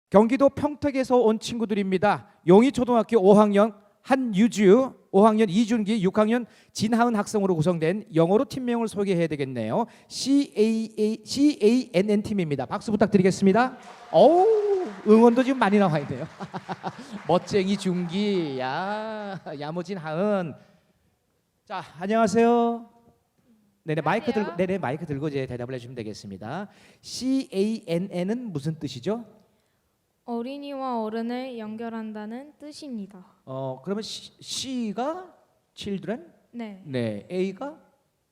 경기도 평택에서 온 친구들입니다. 용희초등학교 5학년 한유주, 5학년 이준기, 6학년 진하은 학생으로 구성된 영어로 팀명을 소개해야 되겠네요. CANN 팀입니다. 박수 부탁드리겠습니다. 어우, 응원도 지금 많이 나와 있네요. 멋쟁이 준기, 야무진 하은. 자, 안녕하세요. 네네, 마이크 들고, 네네, 마이크 들고 이제 대답을 해주시면 되겠습니다. CANN은 무슨 뜻이죠? 어린이와 어른을 연결한다는 뜻입니다. 그러면 C가 children, 네. 네, A가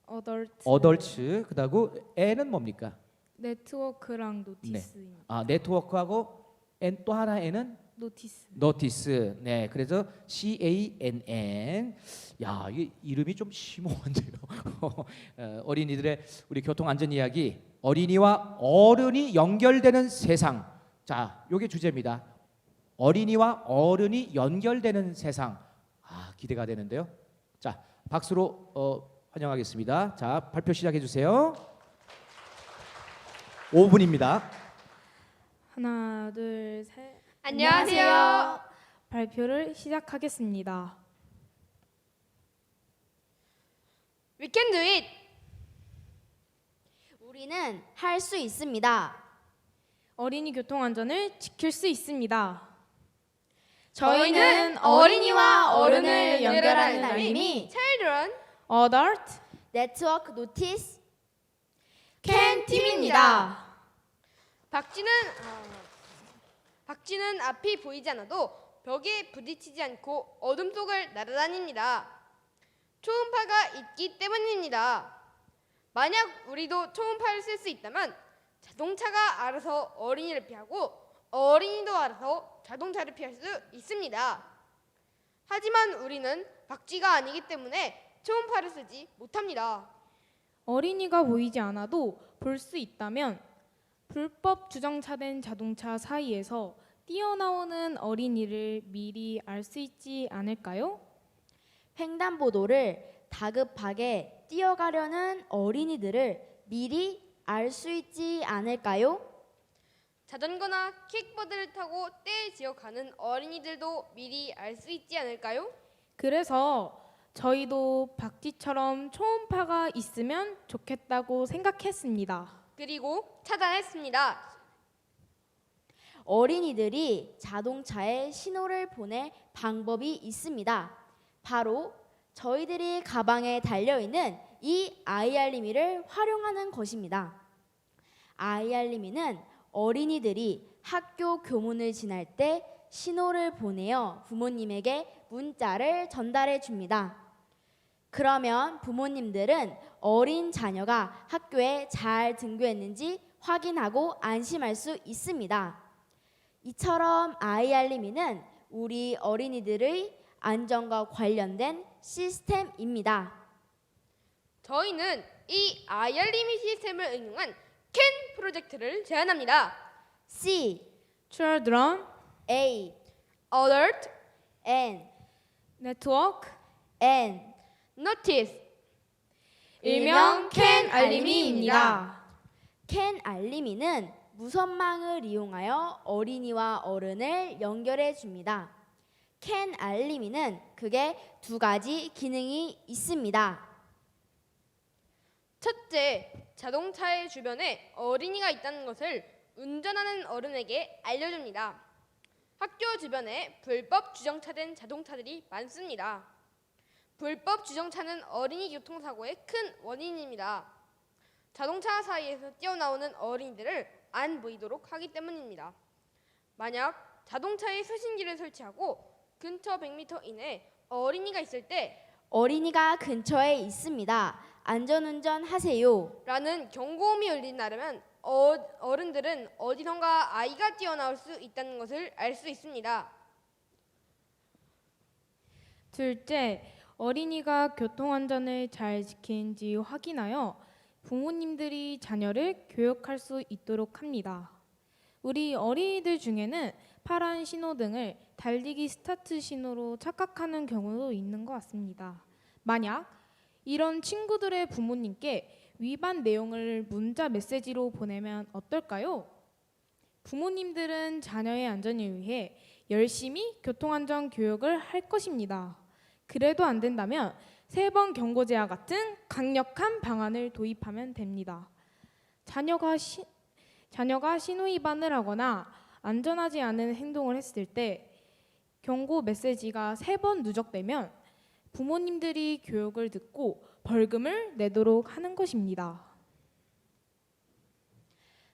adult. 그다고 N은 뭡니까? 네트워크랑 노티스입니다. 아, 네트워크하고 N 또 하나 N은 노티스. 노티스. 네, 그래서 CANN. 야, 이 이름이 좀 심오한데요. 어린이들의 우리 교통 안전 이야기. 어린이와 어른이 연결되는 세상. 자, 요게 주제입니다. 어린이와 어른이 연결되는 세상. 아, 기대가 되는데요. 자, 박수로 환영하겠습니다. 자, 발표 시작해 주세요. 5분입니다. 하나, 둘, 셋. 안녕하세요. 발표를 시작하겠습니다. We can do it. 우리는 할 수 있습니다. 어린이 교통 안전을 지킬 수 있습니다. 저희는 어린이와 어른을 연결하는 알림이 Children Adult 네트워크 노티스 Can 팀입니다. 박쥐는 앞이 보이지 않아도 벽에 부딪히지 않고 어둠 속을 날아다닙니다. 초음파가 있기 때문입니다. 만약 우리도 초음파를 쓸 수 있다면 자동차가 알아서 어린이를 피하고 어린이도 알아서 자동차를 피할 수 있습니다. 하지만 우리는 박쥐가 아니기 때문에 초음파를 쓰지 못합니다. 어린이가 보이지 않아도 볼 수 있다면 불법 주정차된 자동차 사이에서 뛰어나오는 어린이를 미리 알 수 있지 않을까요? 횡단보도를 다급하게 뛰어가려는 어린이들을 미리 알 수 있지 않을까요? 자전거나 킥보드를 타고 떼에 지어가는 어린이들도 미리 알 수 있지 않을까요? 그래서 저희도 박쥐처럼 초음파가 있으면 좋겠다고 생각했습니다. 그리고 차단했습니다. 어린이들이 자동차에 신호를 보낼 방법이 있습니다. 바로 저희들이 가방에 달려있는 이 아이알림이를 활용하는 것입니다. 아이알림이는 어린이들이 학교 교문을 지날 때 신호를 보내어 부모님에게 문자를 전달해 줍니다. 그러면 부모님들은 어린 자녀가 학교에 잘 등교했는지 확인하고 안심할 수 있습니다. 이처럼 아이알림이는 우리 어린이들의 안전과 관련된 시스템입니다. 저희는 이 아이알림이 시스템을 응용한 CAN 프로젝트를 제안합니다. C, Children, A, Alert, N, Network, N. Notice, 일명 CAN 알림이입니다. CAN 알림이는 무선망을 이용하여 어린이와 어른을 연결해 줍니다. CAN 알림이는 크게 두 가지 기능이 있습니다. 첫째, 자동차의 주변에 어린이가 있다는 것을 운전하는 어른에게 알려줍니다. 학교 주변에 불법 주정차된 자동차들이 많습니다. 불법 주정차는 어린이 교통사고의 큰 원인입니다. 자동차 사이에서 뛰어나오는 어린이들을 안 보이도록 하기 때문입니다. 만약 자동차에 수신기를 설치하고 근처 100m 이내에 어린이가 있을 때 어린이가 근처에 있습니다. 안전운전 하세요. 라는 경고음이 울린다면 어른들은 어디선가 아이가 뛰어나올 수 있다는 것을 알 수 있습니다. 둘째, 어린이가 교통안전을 잘 지키는지 확인하여 부모님들이 자녀를 교육할 수 있도록 합니다. 우리 어린이들 중에는 파란 신호등을 달리기 스타트 신호로 착각하는 경우도 있는 것 같습니다. 만약 이런 친구들의 부모님께 위반 내용을 문자 메시지로 보내면 어떨까요? 부모님들은 자녀의 안전을 위해 열심히 교통안전 교육을 할 것입니다. 그래도 안 된다면 3번 경고제와 같은 강력한 방안을 도입하면 됩니다. 자녀가 신호 위반을 하거나 안전하지 않은 행동을 했을 때 경고 메시지가 3번 누적되면 부모님들이 교육을 듣고 벌금을 내도록 하는 것입니다.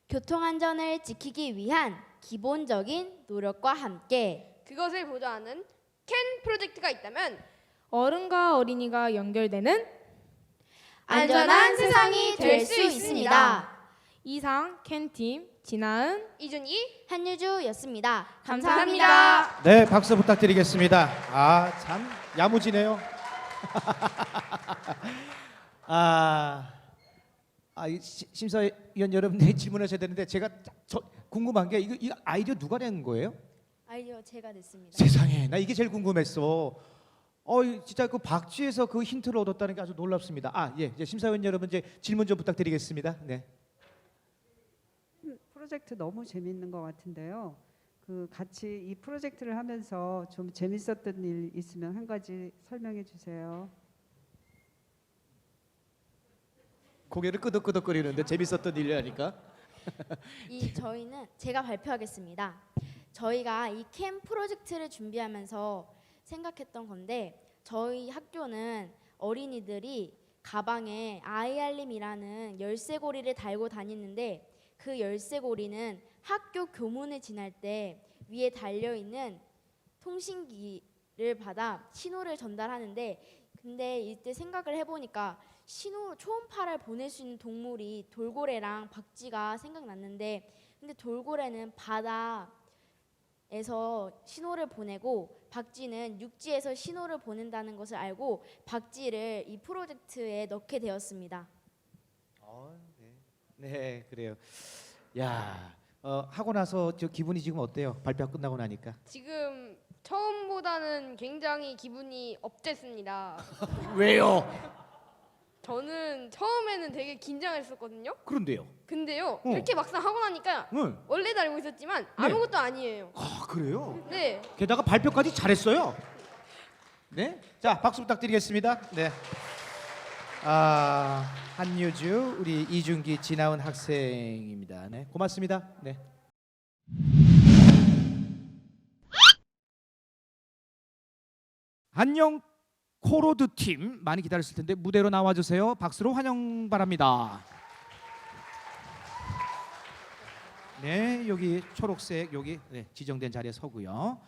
교통안전을 지키기 위한 기본적인 노력과 함께 그것을 보좌하는 캔 프로젝트가 있다면 어른과 어린이가 연결되는 안전한 세상이 될 수 있습니다. 이상 캔팀 진아은 이준희 한유주였습니다. 감사합니다. 네, 박수 부탁드리겠습니다. 아, 참 야무지네요. 심사위원 여러분들이 질문하셔야 되는데 제가 궁금한 게 이거 아이디어 누가 낸 거예요? 아이디어 제가 냈습니다. 세상에, 나 이게 제일 궁금했어. 진짜 그 박쥐에서 그 힌트를 얻었다는 게 아주 놀랍습니다. 이제 심사위원 여러분 이제 질문 좀 부탁드리겠습니다. 네. 프로젝트 너무 재밌는 것 같은데요. 그 같이 이 프로젝트를 하면서 좀 재밌었던 일 있으면 한 가지 설명해 주세요. 고개를 끄덕끄덕거리는데 재밌었던 일이라니까. 저희는 제가 발표하겠습니다. 저희가 이 캠 프로젝트를 준비하면서 생각했던 건데 저희 학교는 어린이들이 가방에 아이알림이라는 열쇠고리를 달고 다니는데 그 열쇠고리는 학교 교문을 지날 때 위에 달려있는 통신기를 받아 신호를 전달하는데 근데 이때 생각을 해보니까 초음파를 보낼 수 있는 동물이 돌고래랑 박쥐가 생각났는데 근데 돌고래는 바다에서 신호를 보내고 박쥐는 육지에서 신호를 보낸다는 것을 알고 박쥐를 이 프로젝트에 넣게 되었습니다. 네, 그래요. 야, 하고 나서 저 기분이 지금 어때요? 발표 끝나고 나니까. 지금 처음보다는 굉장히 기분이 업됐습니다. 왜요? 저는 처음에는 되게 긴장했었거든요. 그런데요. 근데요, 어. 이렇게 막상 하고 나니까 응. 원래도 알고 있었지만 아무것도 아니에요. 그래요? 네. 게다가 발표까지 잘했어요. 네, 자 박수 부탁드리겠습니다. 네. 한유주 우리 이준기 지나은 학생입니다. 네, 고맙습니다. 네. 안녕 코로드 팀 많이 기다렸을 텐데 무대로 나와주세요. 박수로 환영 바랍니다. 네, 여기 초록색 여기 지정된 자리에 서고요.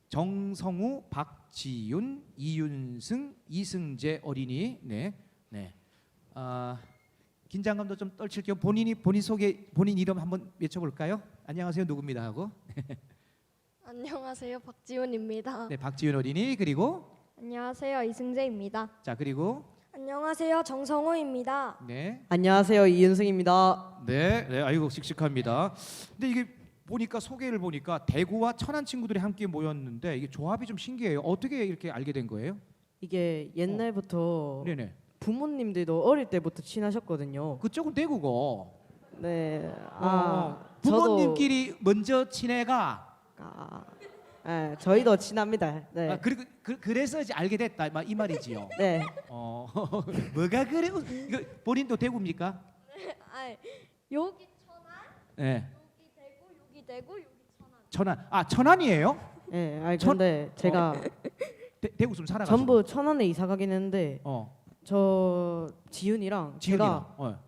정성우, 박지윤, 이윤승, 이승재 어린이. 네. 긴장감도 좀 떨칠 겸 본인 이름 한번 외쳐볼까요? 안녕하세요, 누구입니다 하고. 안녕하세요, 박지훈입니다. 네, 박지윤 어린이. 그리고 안녕하세요, 이승재입니다. 자 그리고 안녕하세요, 정성호입니다. 네, 안녕하세요, 이윤승입니다. 네, 아이고 씩씩합니다. 근데 이게 보니까 소개를 보니까 대구와 천안 친구들이 함께 모였는데 이게 조합이 좀 신기해요. 어떻게 이렇게 알게 된 거예요? 이게 옛날부터 네네. 부모님들도 어릴 때부터 친하셨거든요. 그쪽은 대구고. 네, 부모님끼리 먼저 친해가. 저희도 친합니다. 네, 그리고 그래서 이제 알게 됐다 이 말이지요. 네, 뭐가 그래? 이거 본인도 대구입니까? 여기 천안, 네. 여기 대구, 여기 대구, 여기 천안. 천안. 천안이에요? 네. 근데 제가 대구 좀 살아가지고. 전부 천안에 이사 가긴 했는데 저 지윤이랑 지은이랑. 제가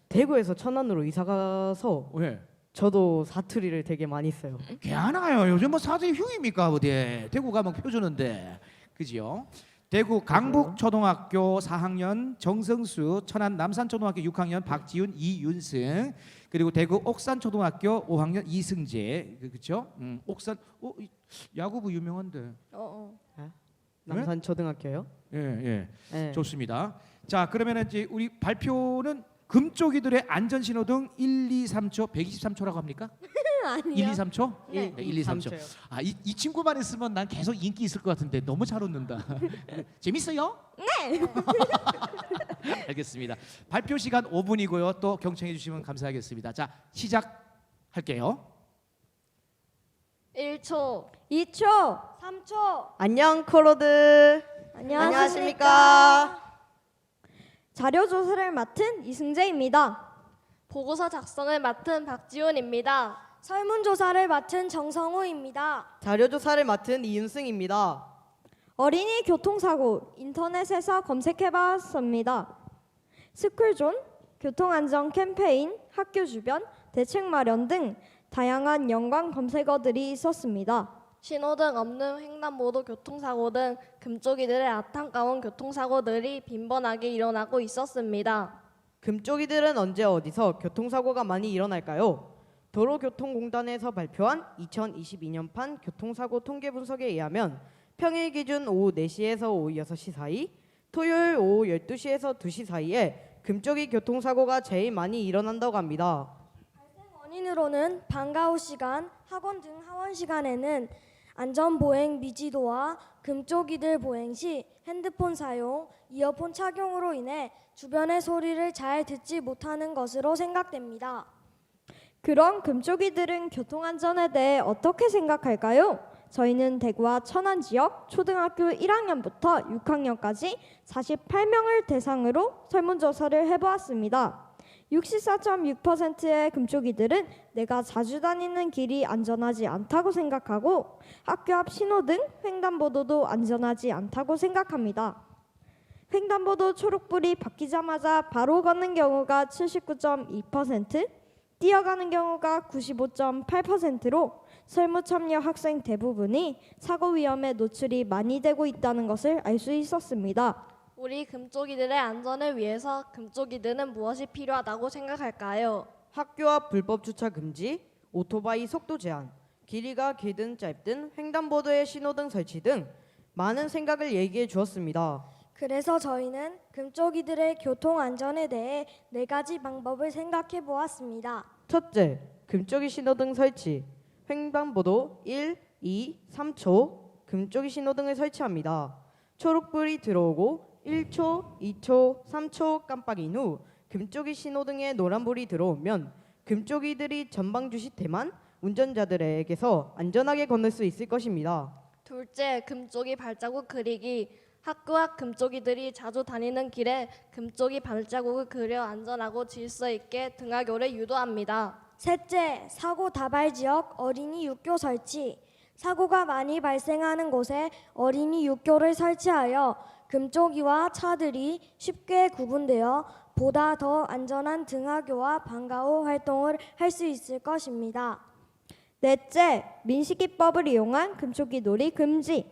대구에서 천안으로 이사 가서 예. 저도 사투리를 되게 많이 써요. 개하나요. 요즘 뭐 사투리 흉입니까 어디? 대구 가면 표주는데, 그지요? 대구 강북초등학교 4학년 정성수, 천안 남산초등학교 6학년 박지윤, 이윤승, 그리고 대구 옥산초등학교 5학년 이승재, 그렇죠? 옥산, 야구부 유명한데. 남산 초등학교요? 예, 예. 네. 좋습니다. 자, 그러면은 이제 우리 발표는 금쪽이들의 안전 신호등 1, 2, 3초, 123초라고 합니까? 아니요. 1, 2, 3초? 네. 1, 2, 3초. 아, 이 친구만 있으면 난 계속 인기 있을 것 같은데 너무 잘 웃는다. 재밌어요? 네. 알겠습니다. 발표 시간 5분이고요. 또 경청해 주시면 감사하겠습니다. 자, 시작할게요. 1초, 2초. 3초. 안녕 코로드. 안녕하십니까. 자료 조사를 맡은 이승재입니다. 보고서 작성을 맡은 박지훈입니다. 설문조사를 맡은 정성우입니다. 자료 조사를 맡은 이윤승입니다. 어린이 교통사고 인터넷에서 검색해봤습니다. 스쿨존, 교통안전 캠페인, 학교 주변, 대책 마련 등 다양한 연관 검색어들이 있었습니다. 신호등 없는 횡단보도 교통사고 등 금쪽이들의 안타까운 교통사고들이 빈번하게 일어나고 있었습니다. 금쪽이들은 언제 어디서 교통사고가 많이 일어날까요? 도로교통공단에서 발표한 2022년판 교통사고 통계 분석에 의하면 평일 기준 오후 4시에서 오후 6시 사이, 토요일 오후 12시에서 2시 사이에 금쪽이 교통사고가 제일 많이 일어난다고 합니다. 원인으로는 방과 후 시간, 학원 등 하원 시간에는 안전보행 미지도와 금쪽이들 보행 시 핸드폰 사용, 이어폰 착용으로 인해 주변의 소리를 잘 듣지 못하는 것으로 생각됩니다. 그럼 금쪽이들은 교통안전에 대해 어떻게 생각할까요? 저희는 대구와 천안 지역 초등학교 1학년부터 6학년까지 48명을 대상으로 설문조사를 해보았습니다. 64.6%의 금쪽이들은 내가 자주 다니는 길이 안전하지 않다고 생각하고 학교 앞 신호등, 횡단보도도 안전하지 않다고 생각합니다. 횡단보도 초록불이 바뀌자마자 바로 걷는 경우가 79.2%, 뛰어가는 경우가 95.8%로 설문 참여 학생 대부분이 사고 위험에 노출이 많이 되고 있다는 것을 알 수 있었습니다. 우리 금쪽이들의 안전을 위해서 금쪽이들은 무엇이 필요하다고 생각할까요? 학교 앞 불법 주차 금지, 오토바이 속도 제한, 길이가 길든 짧든 횡단보도의 신호등 설치 등 많은 생각을 얘기해 주었습니다. 그래서 저희는 금쪽이들의 교통 안전에 대해 4가지 방법을 생각해 보았습니다. 첫째, 금쪽이 신호등 설치. 횡단보도 1, 2, 3초 금쪽이 신호등을 설치합니다. 초록불이 들어오고 1초, 2초, 3초 깜빡인 후 금쪽이 신호등에 노란불이 들어오면 금쪽이들이 전방 주시태만 운전자들에게서 안전하게 건널 수 있을 것입니다. 둘째, 금쪽이 발자국 그리기. 학교 앞 금쪽이들이 자주 다니는 길에 금쪽이 발자국을 그려 안전하고 질서 있게 등하교를 유도합니다. 셋째, 사고 다발 지역 어린이 육교 설치. 사고가 많이 발생하는 곳에 어린이 육교를 설치하여 금쪽이와 차들이 쉽게 구분되어 보다 더 안전한 등하교와 방과 후 활동을 할 수 있을 것입니다. 넷째, 민식이법을 이용한 금쪽이 놀이 금지.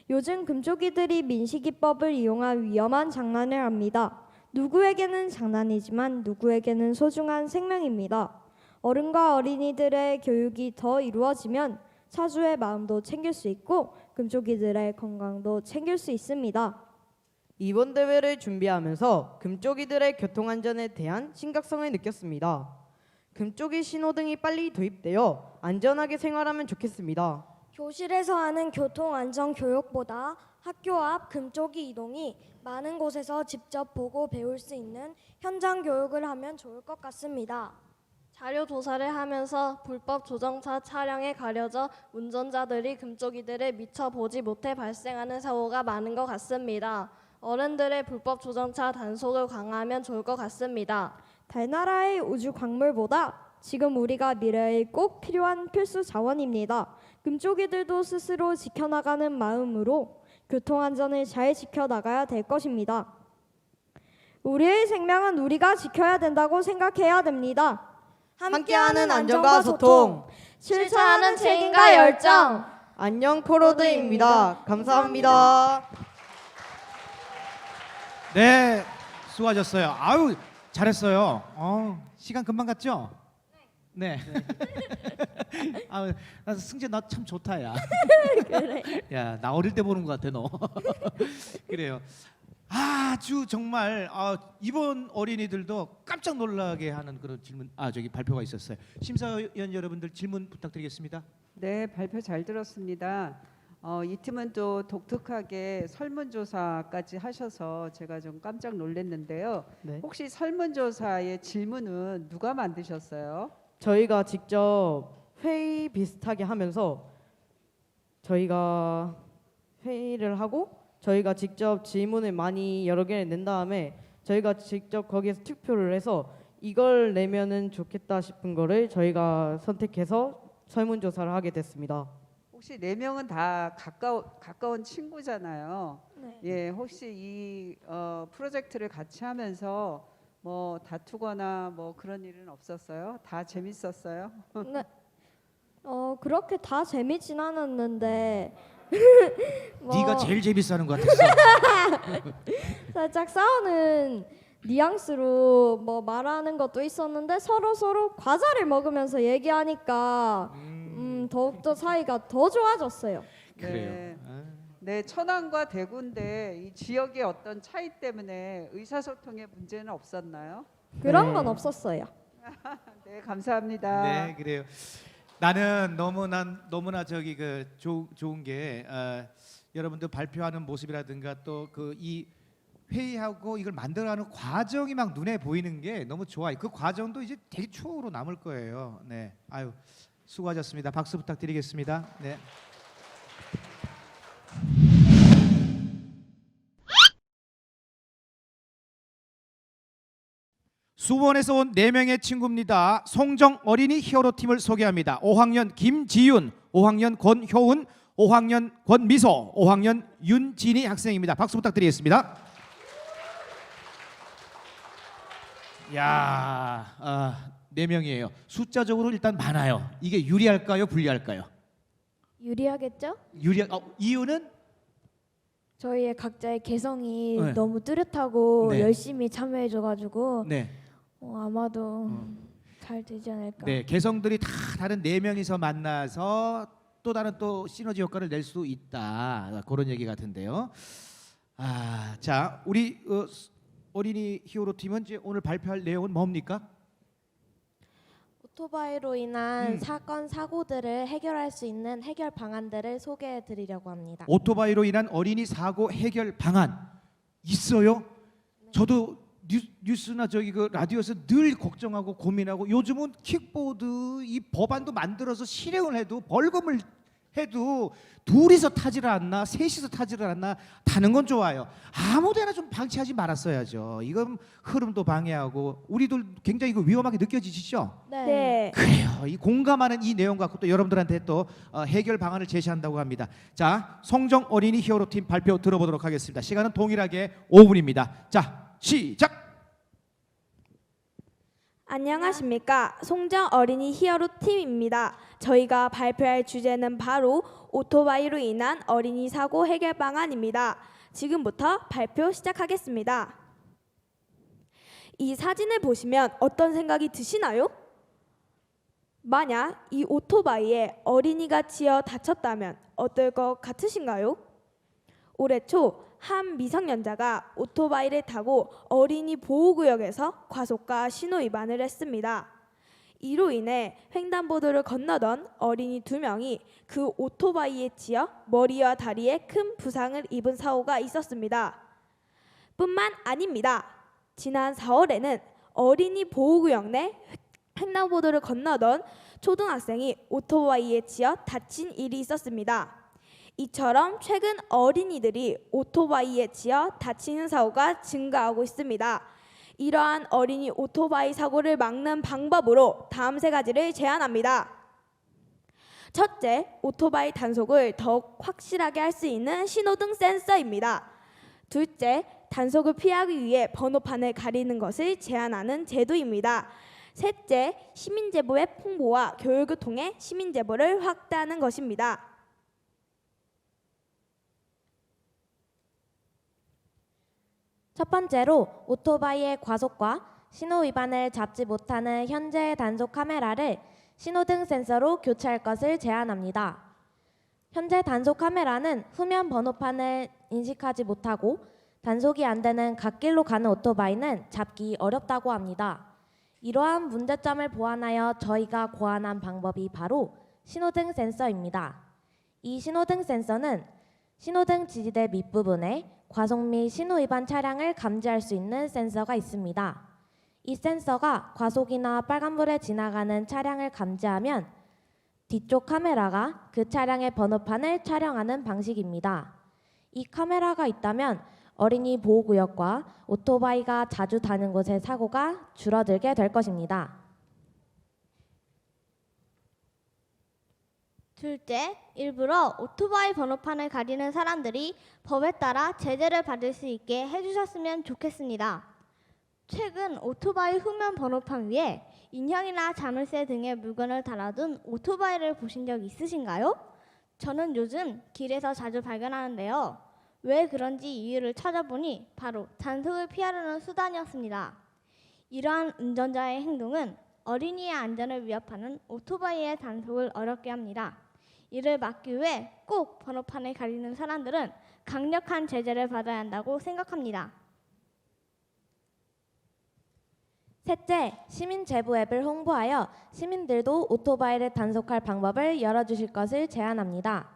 요즘 금쪽이들이 민식이법을 이용한 위험한 장난을 합니다. 누구에게는 장난이지만 누구에게는 소중한 생명입니다. 어른과 어린이들의 교육이 더 이루어지면 차주의 마음도 챙길 수 있고 금쪽이들의 건강도 챙길 수 있습니다. 이번 대회를 준비하면서 금쪽이들의 교통안전에 대한 심각성을 느꼈습니다. 금쪽이 신호등이 빨리 도입되어 안전하게 생활하면 좋겠습니다. 교실에서 하는 교통안전 교육보다 학교 앞 금쪽이 이동이 많은 곳에서 직접 보고 배울 수 있는 현장 교육을 하면 좋을 것 같습니다. 자료 조사를 하면서 불법 조정차 차량에 가려져 운전자들이 금쪽이들을 미처 보지 못해 발생하는 사고가 많은 것 같습니다. 어른들의 불법 조정차 단속을 강화하면 좋을 것 같습니다. 달나라의 우주 광물보다 지금 우리가 미래에 꼭 필요한 필수 자원입니다. 금쪽이들도 스스로 지켜나가는 마음으로 교통안전을 잘 지켜나가야 될 것입니다. 우리의 생명은 우리가 지켜야 된다고 생각해야 됩니다. 함께하는 안전과 소통. 실천하는 책임과 열정. 안녕 코로드입니다. 감사합니다. 네, 수고하셨어요. 아유, 잘했어요. 시간 금방 갔죠? 네. 아, 승재 나 참 좋다 야. 그래. 야, 나 어릴 때 보는 것 같아 너. 그래요. 아주 정말 이번 어린이들도 깜짝 놀라게 하는 그런 질문, 저기 발표가 있었어요. 심사위원 여러분들 질문 부탁드리겠습니다. 네, 발표 잘 들었습니다. 이 팀은 또 독특하게 설문조사까지 하셔서 제가 좀 깜짝 놀랐는데요. 네. 혹시 설문조사의 질문은 누가 만드셨어요? 저희가 직접 회의 비슷하게 하면서 저희가 회의를 하고 저희가 직접 질문을 많이 여러 개를 낸 다음에 저희가 직접 거기에서 투표를 해서 이걸 내면은 좋겠다 싶은 거를 저희가 선택해서 설문조사를 하게 됐습니다. 혹시 네 명은 다 가까운 친구잖아요. 네. 예, 혹시 이 프로젝트를 같이 하면서 뭐 다투거나 뭐 그런 일은 없었어요? 다 재밌었어요? 네. 그렇게 다 재미진 않았는데 뭐 네가 제일 재밌어하는 것 같았어. 살짝 싸우는 뉘앙스로 뭐 말하는 것도 있었는데 서로 과자를 먹으면서 얘기하니까 더욱더 사이가 더 좋아졌어요. 그래요. 네. 네, 천안과 대구인데 이 지역의 어떤 차이 때문에 의사소통에 문제는 없었나요? 그런 네. 건 없었어요. 네, 감사합니다. 네, 그래요. 나는 너무나 저기 좋은 게 여러분들 발표하는 모습이라든가 또 이 회의하고 이걸 만들어가는 과정이 막 눈에 보이는 게 너무 좋아요. 그 과정도 이제 되게 추억으로 남을 거예요. 네, 아유 수고하셨습니다. 박수 부탁드리겠습니다. 네. 수원에서 온 4명의 친구입니다. 송정 어린이 히어로 팀을 소개합니다. 5학년 김지윤, 5학년 권효은, 5학년 권미소, 5학년 윤진희 학생입니다. 박수 부탁드리겠습니다. 야, 4명이에요. 숫자적으로 일단 많아요. 이게 유리할까요, 불리할까요? 유리하겠죠? 이유는 저희의 각자의 개성이 네. 너무 뚜렷하고 네. 열심히 참여해줘가지고 네. 아마도 잘 되지 않을까. 네, 개성들이 다 다른 4명이서 만나서 또 다른 또 시너지 효과를 낼 수 있다. 그런 얘기 같은데요. 자, 우리 어린이 히어로 팀은 이제 오늘 발표할 내용은 뭡니까? 오토바이로 인한 사건 사고들을 해결할 수 있는 해결 방안들을 소개해 드리려고 합니다. 오토바이로 인한 어린이 사고 해결 방안 있어요? 저도 뉴스나 저기 라디오에서 늘 걱정하고 고민하고 요즘은 킥보드 이 법안도 만들어서 실행을 해도 벌금을 해도 둘이서 타지를 않나 셋이서 타지를 않나 타는 건 좋아요. 아무데나 좀 방치하지 말았어야죠. 이건 흐름도 방해하고 우리들 굉장히 위험하게 느껴지시죠? 네. 그래요. 이 공감하는 이 내용 갖고 또 여러분들한테 또 해결 방안을 제시한다고 합니다. 자, 송정 어린이 히어로 팀 발표 들어보도록 하겠습니다. 시간은 동일하게 5분입니다. 자, 시작. 안녕하십니까. 송정 어린이 히어로 팀입니다. 저희가 발표할 주제는 바로 오토바이로 인한 어린이 사고 해결 방안입니다. 지금부터 발표 시작하겠습니다. 이 사진을 보시면 어떤 생각이 드시나요? 만약 이 오토바이에 어린이가 치여 다쳤다면 어떨 것 같으신가요? 올해 초 한 미성년자가 오토바이를 타고 어린이 보호구역에서 과속과 신호위반을 했습니다. 이로 인해 횡단보도를 건너던 어린이 2명이 그 오토바이에 치여 머리와 다리에 큰 부상을 입은 사고가 있었습니다. 뿐만 아닙니다. 지난 4월에는 어린이 보호구역 내 횡단보도를 건너던 초등학생이 오토바이에 치여 다친 일이 있었습니다. 이처럼 최근 어린이들이 오토바이에 치여 다치는 사고가 증가하고 있습니다. 이러한 어린이 오토바이 사고를 막는 방법으로 다음 3가지를 제안합니다. 첫째, 오토바이 단속을 더욱 확실하게 할 수 있는 신호등 센서입니다. 둘째, 단속을 피하기 위해 번호판을 가리는 것을 제한하는 제도입니다. 셋째, 시민제보의 홍보와 교육을 통해 시민제보를 확대하는 것입니다. 첫 번째로 오토바이의 과속과 신호 위반을 잡지 못하는 현재의 단속 카메라를 신호등 센서로 교체할 것을 제안합니다. 현재 단속 카메라는 후면 번호판을 인식하지 못하고 단속이 안 되는 갓길로 가는 오토바이는 잡기 어렵다고 합니다. 이러한 문제점을 보완하여 저희가 고안한 방법이 바로 신호등 센서입니다. 이 신호등 센서는 신호등 지지대 밑부분에 과속 및 신호 위반 차량을 감지할 수 있는 센서가 있습니다. 이 센서가 과속이나 빨간불에 지나가는 차량을 감지하면 뒤쪽 카메라가 그 차량의 번호판을 촬영하는 방식입니다. 이 카메라가 있다면 어린이 보호구역과 오토바이가 자주 다니는 곳의 사고가 줄어들게 될 것입니다. 둘째, 일부러 오토바이 번호판을 가리는 사람들이 법에 따라 제재를 받을 수 있게 해주셨으면 좋겠습니다. 최근 오토바이 후면 번호판 위에 인형이나 자물쇠 등의 물건을 달아둔 오토바이를 보신 적 있으신가요? 저는 요즘 길에서 자주 발견하는데요. 왜 그런지 이유를 찾아보니 바로 단속을 피하려는 수단이었습니다. 이러한 운전자의 행동은 어린이의 안전을 위협하는 오토바이의 단속을 어렵게 합니다. 이를 막기 위해 꼭 번호판을 가리는 사람들은 강력한 제재를 받아야 한다고 생각합니다. 셋째, 시민 제보 앱을 홍보하여 시민들도 오토바이를 단속할 방법을 열어주실 것을 제안합니다.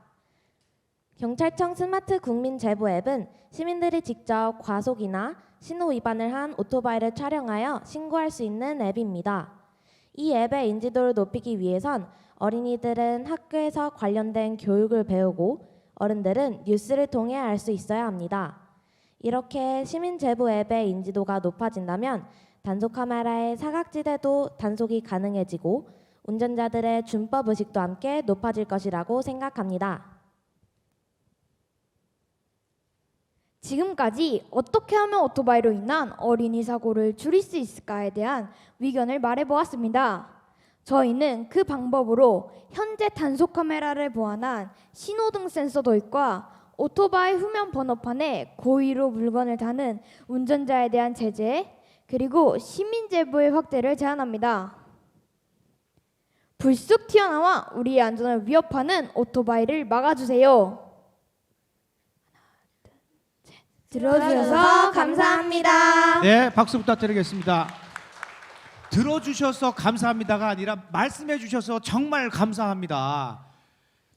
경찰청 스마트 국민 제보 앱은 시민들이 직접 과속이나 신호 위반을 한 오토바이를 촬영하여 신고할 수 있는 앱입니다. 이 앱의 인지도를 높이기 위해선 어린이들은 학교에서 관련된 교육을 배우고 어른들은 뉴스를 통해 알 수 있어야 합니다. 이렇게 시민 제보 앱의 인지도가 높아진다면 단속 카메라의 사각지대도 단속이 가능해지고 운전자들의 준법 의식도 함께 높아질 것이라고 생각합니다. 지금까지 어떻게 하면 오토바이로 인한 어린이 사고를 줄일 수 있을까에 대한 의견을 말해보았습니다. 저희는 그 방법으로 현재 단속 카메라를 보완한 신호등 센서 도입과 오토바이 후면 번호판에 고의로 물건을 다는 운전자에 대한 제재, 그리고 시민 제보의 확대를 제안합니다. 불쑥 튀어나와 우리의 안전을 위협하는 오토바이를 막아주세요. 들어주셔서 감사합니다. 네, 박수 부탁드리겠습니다. 들어주셔서 감사합니다가 아니라 말씀해 주셔서 정말 감사합니다.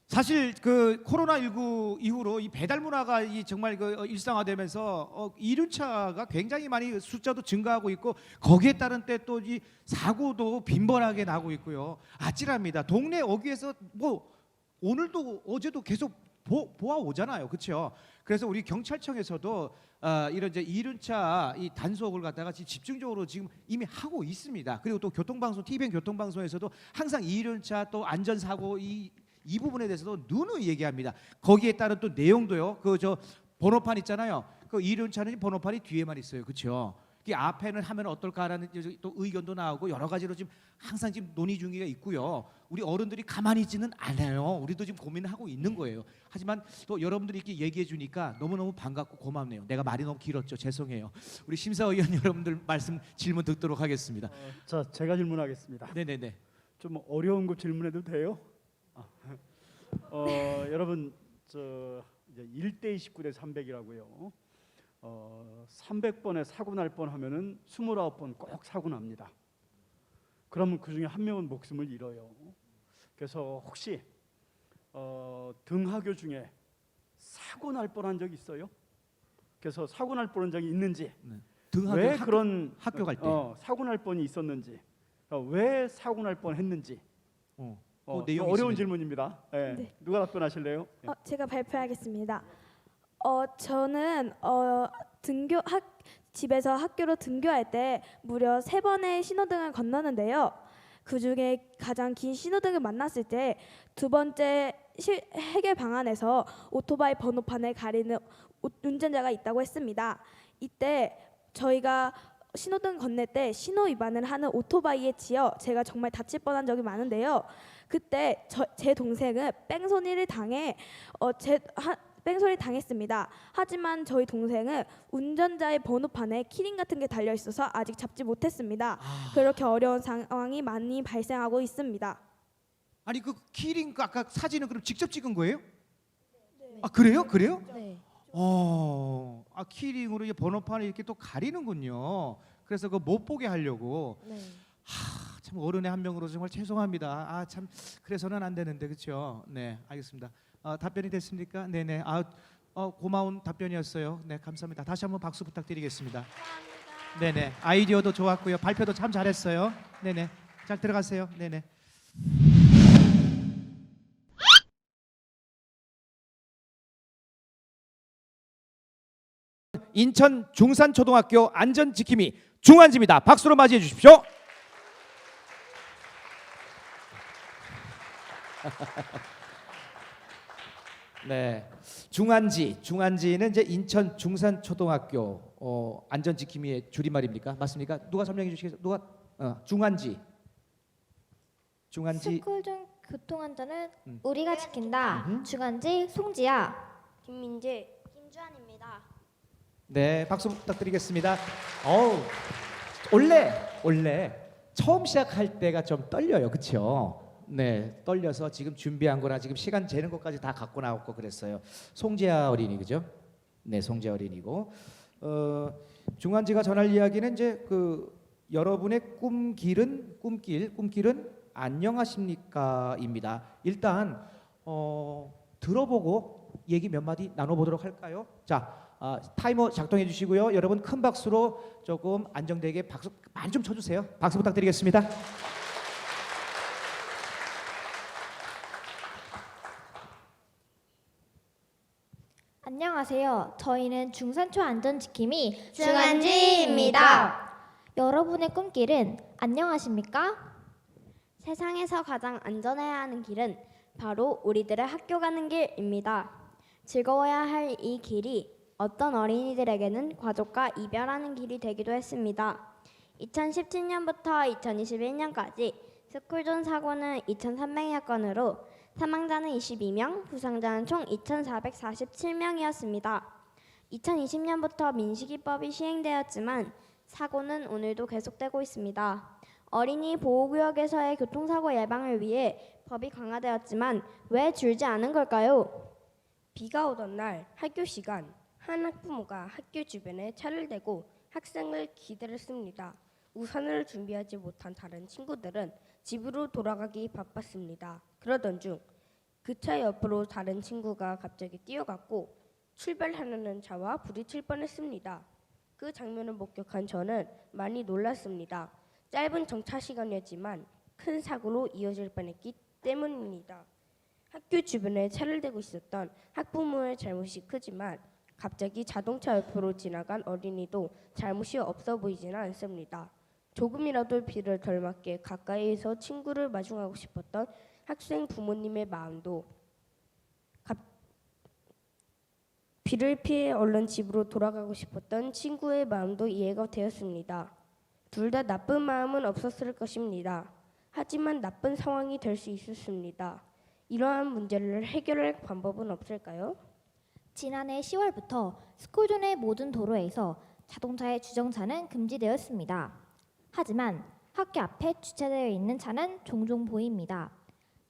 사실 그 코로나19 이후로 이 배달 문화가 정말 그 일상화되면서 이륜차가 굉장히 많이 숫자도 증가하고 있고 거기에 따른 때 또 이 사고도 빈번하게 나고 있고요. 아찔합니다. 동네 어귀에서 뭐 오늘도 어제도 계속 보아 오잖아요, 그렇죠? 그래서 우리 경찰청에서도 이런 이제 이륜차 이 단속을 갖다가 집중적으로 지금 이미 하고 있습니다. 그리고 또 교통방송, TVN 교통방송에서도 항상 이륜차 또 안전사고 이 부분에 대해서도 누누이 얘기합니다. 거기에 따른 또 내용도요. 그 저 번호판 있잖아요. 그 이륜차는 번호판이 뒤에만 있어요, 그렇죠? 이 앞에는 하면 어떨까라는 또 의견도 나오고 여러 가지로 지금 항상 지금 논의 중에 있고요. 우리 어른들이 가만히 있지는 않아요. 우리도 지금 고민하고 있는 거예요. 하지만 또 여러분들이 이렇게 얘기해 주니까 너무너무 반갑고 고맙네요. 내가 말이 너무 길었죠. 죄송해요. 우리 심사위원 여러분들 말씀 질문 듣도록 하겠습니다. 자, 제가 질문하겠습니다. 네네네. 좀 어려운 거 질문해도 돼요? 여러분 저 이제 1대 29대 300이라고요. 300번에 사고 날 뻔하면은 29번 꼭 사고 납니다. 그러면 그 중에 한 명은 목숨을 잃어요. 그래서 혹시 등하교 중에 사고 날 뻔한 적 있어요? 그래서 사고 날 뻔한 적이 있는지, 왜 그런 학교 갈 때 사고 날 뻔이 있었는지, 왜 사고 날 뻔했는지. 어려운 질문입니다. 네. 네. 누가 답변하실래요? 제가 발표하겠습니다. 저는 집에서 학교로 등교할 때 무려 3번의 신호등을 건너는데요. 그중에 가장 긴 신호등을 만났을 때 두 번째 해결 방안에서 오토바이 번호판을 가리는 운전자가 있다고 했습니다. 이때 저희가 신호등 건널 때 신호 위반을 하는 오토바이에 치여 제가 정말 다칠 뻔한 적이 많은데요. 그때 제 동생은 뺑소니를 당했습니다. 하지만 저희 동생은 운전자의 번호판에 키링 같은 게 달려 있어서 아직 잡지 못했습니다. 그렇게 어려운 상황이 많이 발생하고 있습니다. 아니 그 키링 아까 사진은 그럼 직접 찍은 거예요? 아 그래요? 그래요? 네. 키링으로 이 번호판을 이렇게 또 가리는군요. 그래서 그 못 보게 하려고. 네. 참 어른의 한 명으로 정말 죄송합니다. 참 그래서는 안 되는데 그렇죠? 네, 알겠습니다. 답변이 됐습니까? 네네. 고마운 답변이었어요. 네, 감사합니다. 다시 한번 박수 부탁드리겠습니다. 감사합니다. 네네. 아이디어도 좋았고요. 발표도 참 잘했어요. 네네. 잘 들어가세요. 네네. 인천 중산초등학교 안전지킴이 중환지입니다. 박수로 맞이해 주십시오. 네, 중환지는 이제 인천 중산초등학교 안전지킴이의 줄임말입니까? 맞습니까? 누가 설명해 주시겠어요? 누가 중환지. 스쿨존 교통안전은 우리가 지킨다. 중환지 송지야. 김민재, 김주환입니다. 네, 박수 부탁드리겠습니다. 원래 처음 시작할 때가 좀 떨려요, 그렇죠? 네, 떨려서 지금 준비한 거나 지금 시간 재는 것까지 다 갖고 나왔고 그랬어요. 송지아 어린이 그죠? 네, 송지아 어린이고 중환지가 전할 이야기는 이제 그 여러분의 꿈길은 안녕하십니까입니다. 일단 들어보고 얘기 몇 마디 나눠보도록 할까요? 자. 타이머 작동해 주시고요. 여러분 큰 박수로 조금 안정되게 박수 많이 좀 쳐주세요. 박수 부탁드리겠습니다. 안녕하세요. 저희는 중산초 안전지킴이 중환지입니다. 여러분의 꿈길은 안녕하십니까? 세상에서 가장 안전해야 하는 길은 바로 우리들의 학교 가는 길입니다. 즐거워야 할 이 길이 어떤 어린이들에게는 과족과 이별하는 길이 되기도 했습니다. 2017년부터 2021년까지 스쿨존 사고는 2,300여 건으로 사망자는 22명, 부상자는 총 2,447명이었습니다. 2020년부터 민식이법이 시행되었지만 사고는 오늘도 계속되고 있습니다. 어린이 보호구역에서의 교통사고 예방을 위해 법이 강화되었지만 왜 줄지 않은 걸까요? 비가 오던 날 학교 시간 한 학부모가 학교 주변에 차를 대고 학생을 기다렸습니다. 우산을 준비하지 못한 다른 친구들은 집으로 돌아가기 바빴습니다. 그러던 중 그 차 옆으로 다른 친구가 갑자기 뛰어갔고 출발하려는 차와 부딪힐 뻔했습니다. 그 장면을 목격한 저는 많이 놀랐습니다. 짧은 정차 시간이었지만 큰 사고로 이어질 뻔했기 때문입니다. 학교 주변에 차를 대고 있었던 학부모의 잘못이 크지만 갑자기 자동차 옆으로 지나간 어린이도 잘못이 없어 보이지는 않습니다. 조금이라도 비를 덜 맞게 가까이에서 친구를 마중하고 싶었던 학생 부모님의 마음도 비를 피해 얼른 집으로 돌아가고 싶었던 친구의 마음도 이해가 되었습니다. 둘 다 나쁜 마음은 없었을 것입니다. 하지만 나쁜 상황이 될 수 있었습니다. 이러한 문제를 해결할 방법은 없을까요? 지난해 10월부터 스쿨존의 모든 도로에서 자동차의 주정차는 금지되었습니다. 하지만 학교 앞에 주차되어 있는 차는 종종 보입니다.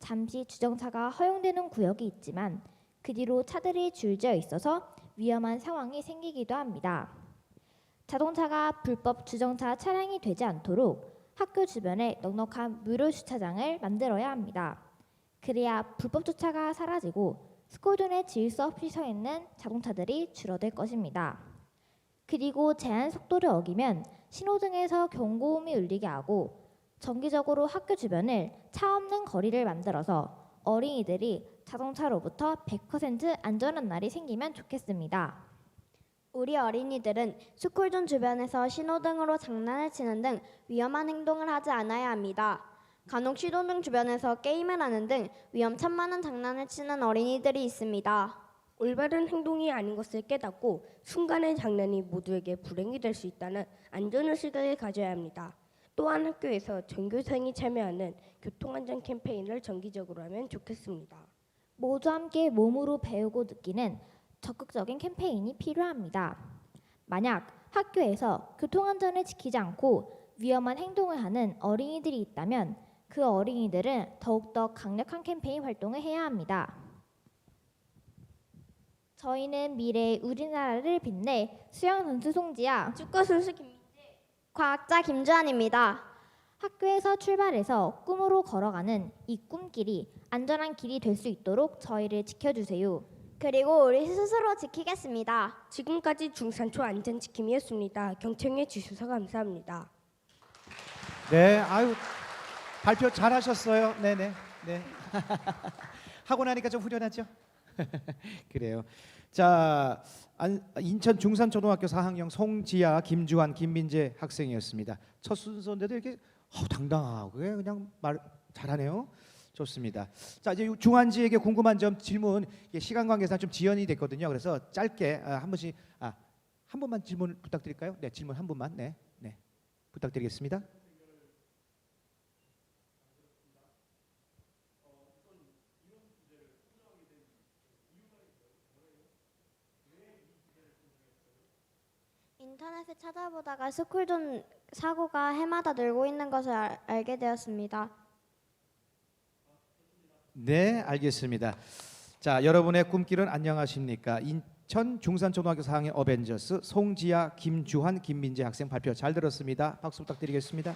잠시 주정차가 허용되는 구역이 있지만 그 뒤로 차들이 줄지어 있어서 위험한 상황이 생기기도 합니다. 자동차가 불법 주정차 차량이 되지 않도록 학교 주변에 넉넉한 무료 주차장을 만들어야 합니다. 그래야 불법 주차가 사라지고 스쿨존에 질서 없이 서 있는 자동차들이 줄어들 것입니다. 그리고 제한 속도를 어기면 신호등에서 경고음이 울리게 하고 정기적으로 학교 주변을 차 없는 거리를 만들어서 어린이들이 자동차로부터 100% 안전한 날이 생기면 좋겠습니다. 우리 어린이들은 스쿨존 주변에서 신호등으로 장난을 치는 등 위험한 행동을 하지 않아야 합니다. 간혹 신호등 주변에서 게임을 하는 등 위험천만한 장난을 치는 어린이들이 있습니다. 올바른 행동이 아닌 것을 깨닫고 순간의 장난이 모두에게 불행이 될 수 있다는 안전의식을 가져야 합니다. 또한 학교에서 전교생이 참여하는 교통안전 캠페인을 정기적으로 하면 좋겠습니다. 모두 함께 몸으로 배우고 느끼는 적극적인 캠페인이 필요합니다. 만약 학교에서 교통안전을 지키지 않고 위험한 행동을 하는 어린이들이 있다면 그 어린이들은 더욱더 강력한 캠페인 활동을 해야 합니다. 저희는 미래의 우리나라를 빛낼 수영선수 송지아, 축구선수 김민재, 과학자 김주한입니다. 학교에서 출발해서 꿈으로 걸어가는 이 꿈길이 안전한 길이 될 수 있도록 저희를 지켜주세요. 그리고 우리 스스로 지키겠습니다. 지금까지 중산초 안전지킴이었습니다. 경청해 주셔서 감사합니다. 네, 아유 발표 잘하셨어요. 네네. 네. 하고 나니까 좀 후련하죠? 그래요. 자, 인천 중산초등학교 4학년 송지아, 김주환, 김민재 학생이었습니다. 첫 순서인데도 이렇게 당당하고 그냥 말 잘하네요. 좋습니다. 자, 이제 중환지에게 궁금한 점 질문, 이게 시간 관계상 좀 지연이 됐거든요. 그래서 짧게 한 분씩 한 분만 질문 부탁드릴까요? 네, 질문 한 분만. 네, 네, 부탁드리겠습니다. 인터넷에 찾아보다가 스쿨존 사고가 해마다 늘고 있는 것을 알게 되었습니다. 네, 알겠습니다. 자, 여러분의 꿈길은 안녕하십니까? 인천 중산초등학교 4학년 어벤져스 송지아, 김주환, 김민재 학생 발표 잘 들었습니다. 박수 부탁드리겠습니다.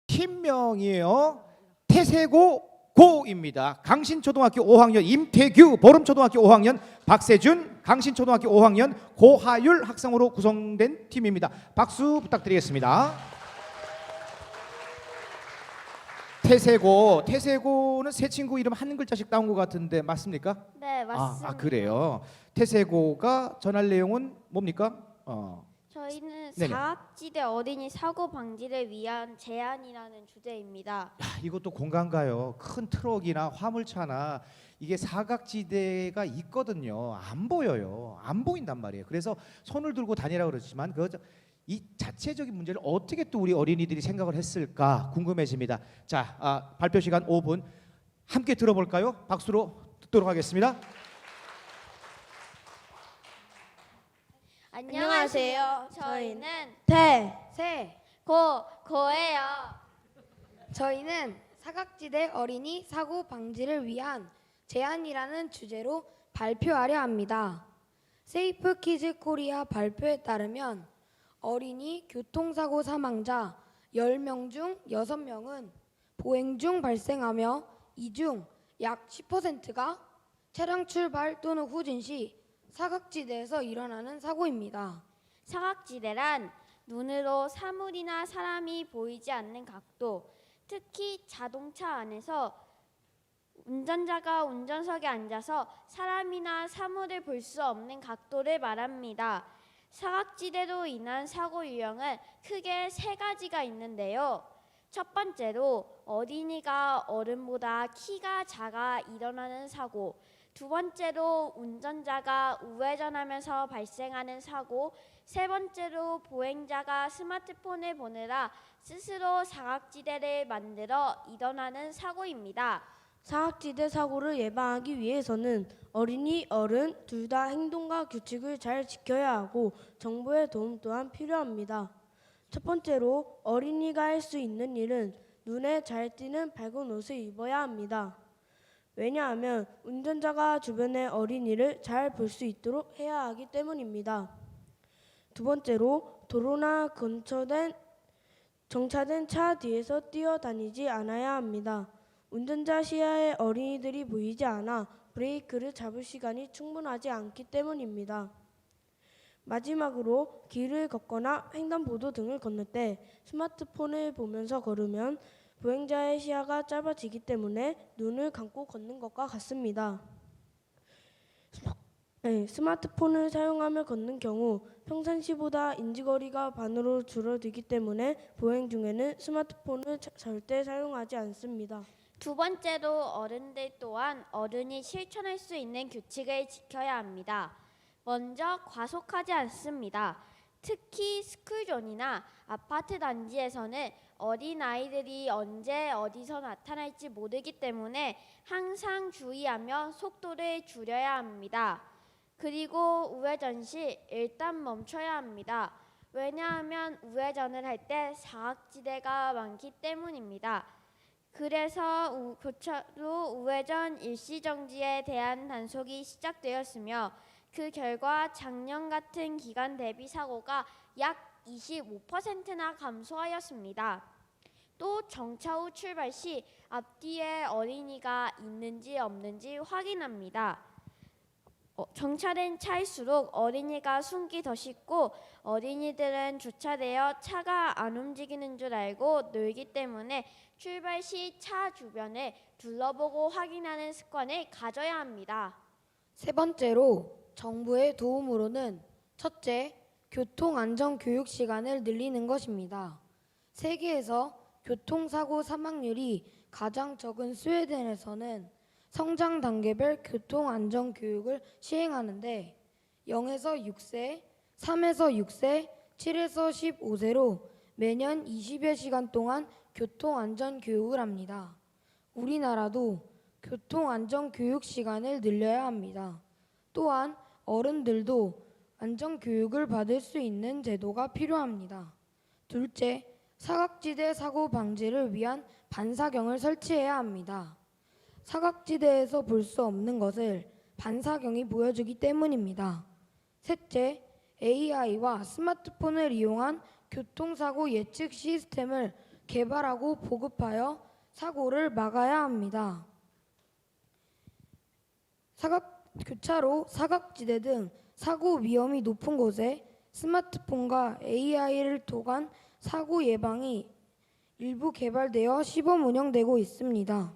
팀명이에요. 태세고 고입니다. 강신초등학교 5학년 임태규, 보름초등학교 5학년 박세준, 강신초등학교 5학년 고하율 학생으로 구성된 팀입니다. 박수 부탁드리겠습니다. 태세고는 세 친구 이름 한 글자씩 따온 것 같은데 맞습니까? 네, 맞습니다. 그래요. 태세고가 전할 내용은 뭡니까? 저희는 네네. 사각지대 어린이 사고 방지를 위한 제안이라는 주제입니다. 이것도 공감 가요. 큰 트럭이나 화물차나 이게 사각지대가 있거든요. 안 보여요. 안 보인단 말이에요. 그래서 손을 들고 다니라 그러지만 이 자체적인 문제를 어떻게 또 우리 어린이들이 생각을 했을까 궁금해집니다. 자, 발표 시간 5분 함께 들어볼까요? 박수로 듣도록 하겠습니다. 안녕하세요. 저희는 고예요. 저희는 사각지대 어린이 사고 방지를 위한 제안이라는 주제로 발표하려 합니다. 세이프 키즈 코리아 발표에 따르면 어린이 교통사고 사망자 10명 중 6명은 보행 중 발생하며 이 중 약 10%가 차량 출발 또는 후진 시 사각지대에서 일어나는 사고입니다. 사각지대란 눈으로 사물이나 사람이 보이지 않는 각도, 특히 자동차 안에서 운전자가 운전석에 앉아서 사람이나 사물을 볼 수 없는 각도를 말합니다. 사각지대로 인한 사고 유형은 크게 세 가지가 있는데요. 첫 번째로 어린이가 어른보다 키가 작아 일어나는 사고, 두 번째로 운전자가 우회전하면서 발생하는 사고, 세 번째로 보행자가 스마트폰을 보느라 스스로 사각지대를 만들어 일어나는 사고입니다. 사각지대 사고를 예방하기 위해서는 어린이, 어른 둘 다 행동과 규칙을 잘 지켜야 하고 정부의 도움 또한 필요합니다. 첫 번째로 어린이가 할 수 있는 일은 눈에 잘 띄는 밝은 옷을 입어야 합니다. 왜냐하면 운전자가 주변의 어린이를 잘 볼 수 있도록 해야 하기 때문입니다. 두 번째로 도로나 정차된 차 뒤에서 뛰어다니지 않아야 합니다. 운전자 시야에 어린이들이 보이지 않아 브레이크를 잡을 시간이 충분하지 않기 때문입니다. 마지막으로 길을 걷거나 횡단보도 등을 건널 때 스마트폰을 보면서 걸으면 보행자의 시야가 짧아지기 때문에 눈을 감고 걷는 것과 같습니다. 네, 스마트폰을 사용하며 걷는 경우 평상시보다 인지거리가 반으로 줄어들기 때문에 보행 중에는 스마트폰을 절대 사용하지 않습니다. 두 번째로 어른들 또한 어른이 실천할 수 있는 규칙을 지켜야 합니다. 먼저 과속하지 않습니다. 특히 스쿨존이나 아파트 단지에서는 어린아이들이 언제 어디서 나타날지 모르기 때문에 항상 주의하며 속도를 줄여야 합니다. 그리고 우회전 시 일단 멈춰야 합니다. 왜냐하면 우회전을 할 때 사각지대가 많기 때문입니다. 그래서 교차로 우회전 일시정지에 대한 단속이 시작되었으며 그 결과 작년 같은 기간 대비 사고가 약 25%나 감소하였습니다. 또 정차 후 출발 시 앞뒤에 어린이가 있는지 없는지 확인합니다. 정차된 차일수록 어린이가 숨기 더 쉽고 어린이들은 주차되어 차가 안 움직이는 줄 알고 놀기 때문에 출발 시 차 주변을 둘러보고 확인하는 습관을 가져야 합니다. 세 번째로 정부의 도움으로는 첫째, 교통안전 교육 시간을 늘리는 것입니다. 세계에서 교통사고 사망률이 가장 적은 스웨덴에서는 성장 단계별 교통안전 교육을 시행하는데 0에서 6세, 3에서 6세, 7에서 15세로 매년 20여 시간 동안 교통안전 교육을 합니다. 우리나라도 교통안전 교육 시간을 늘려야 합니다. 또한 어른들도 안전교육을 받을 수 있는 제도가 필요합니다. 둘째, 사각지대 사고 방지를 위한 반사경을 설치해야 합니다. 사각지대에서 볼 수 없는 것을 반사경이 보여주기 때문입니다. 셋째, AI와 스마트폰을 이용한 교통사고 예측 시스템을 개발하고 보급하여 사고를 막아야 합니다. 교차로, 사각지대 등 사고 위험이 높은 곳에 스마트폰과 AI를 통한 사고 예방이 일부 개발되어 시범 운영되고 있습니다.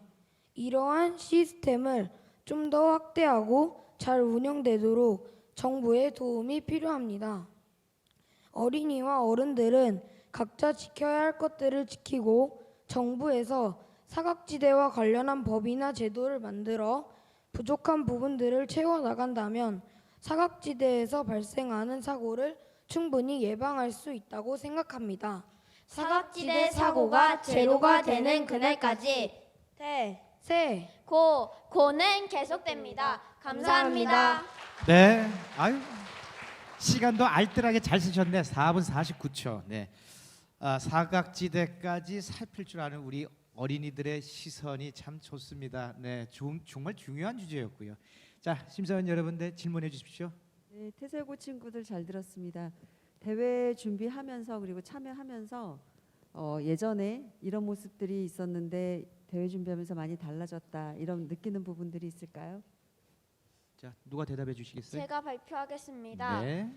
이러한 시스템을 좀 더 확대하고 잘 운영되도록 정부의 도움이 필요합니다. 어린이와 어른들은 각자 지켜야 할 것들을 지키고 정부에서 사각지대와 관련한 법이나 제도를 만들어 부족한 부분들을 채워나간다면 사각지대에서 발생하는 사고를 충분히 예방할 수 있다고 생각합니다. 사각지대 사고가 제로가 되는 그날까지 고는 계속됩니다. 감사합니다. 네. 아유. 시간도 알뜰하게 잘 쓰셨네. 4분 49초. 네. 사각지대까지 살필 줄 아는 우리 어린이들의 시선이 참 좋습니다. 네. 정말 중요한 주제였고요. 자, 심사위원 여러분들 질문해 주십시오. 네, 태세고 친구들 잘 들었습니다. 대회 준비하면서 그리고 참여하면서 예전에 이런 모습들이 있었는데 대회 준비하면서 많이 달라졌다 이런 느끼는 부분들이 있을까요? 자, 누가 대답해 주시겠어요? 제가 발표하겠습니다. 네.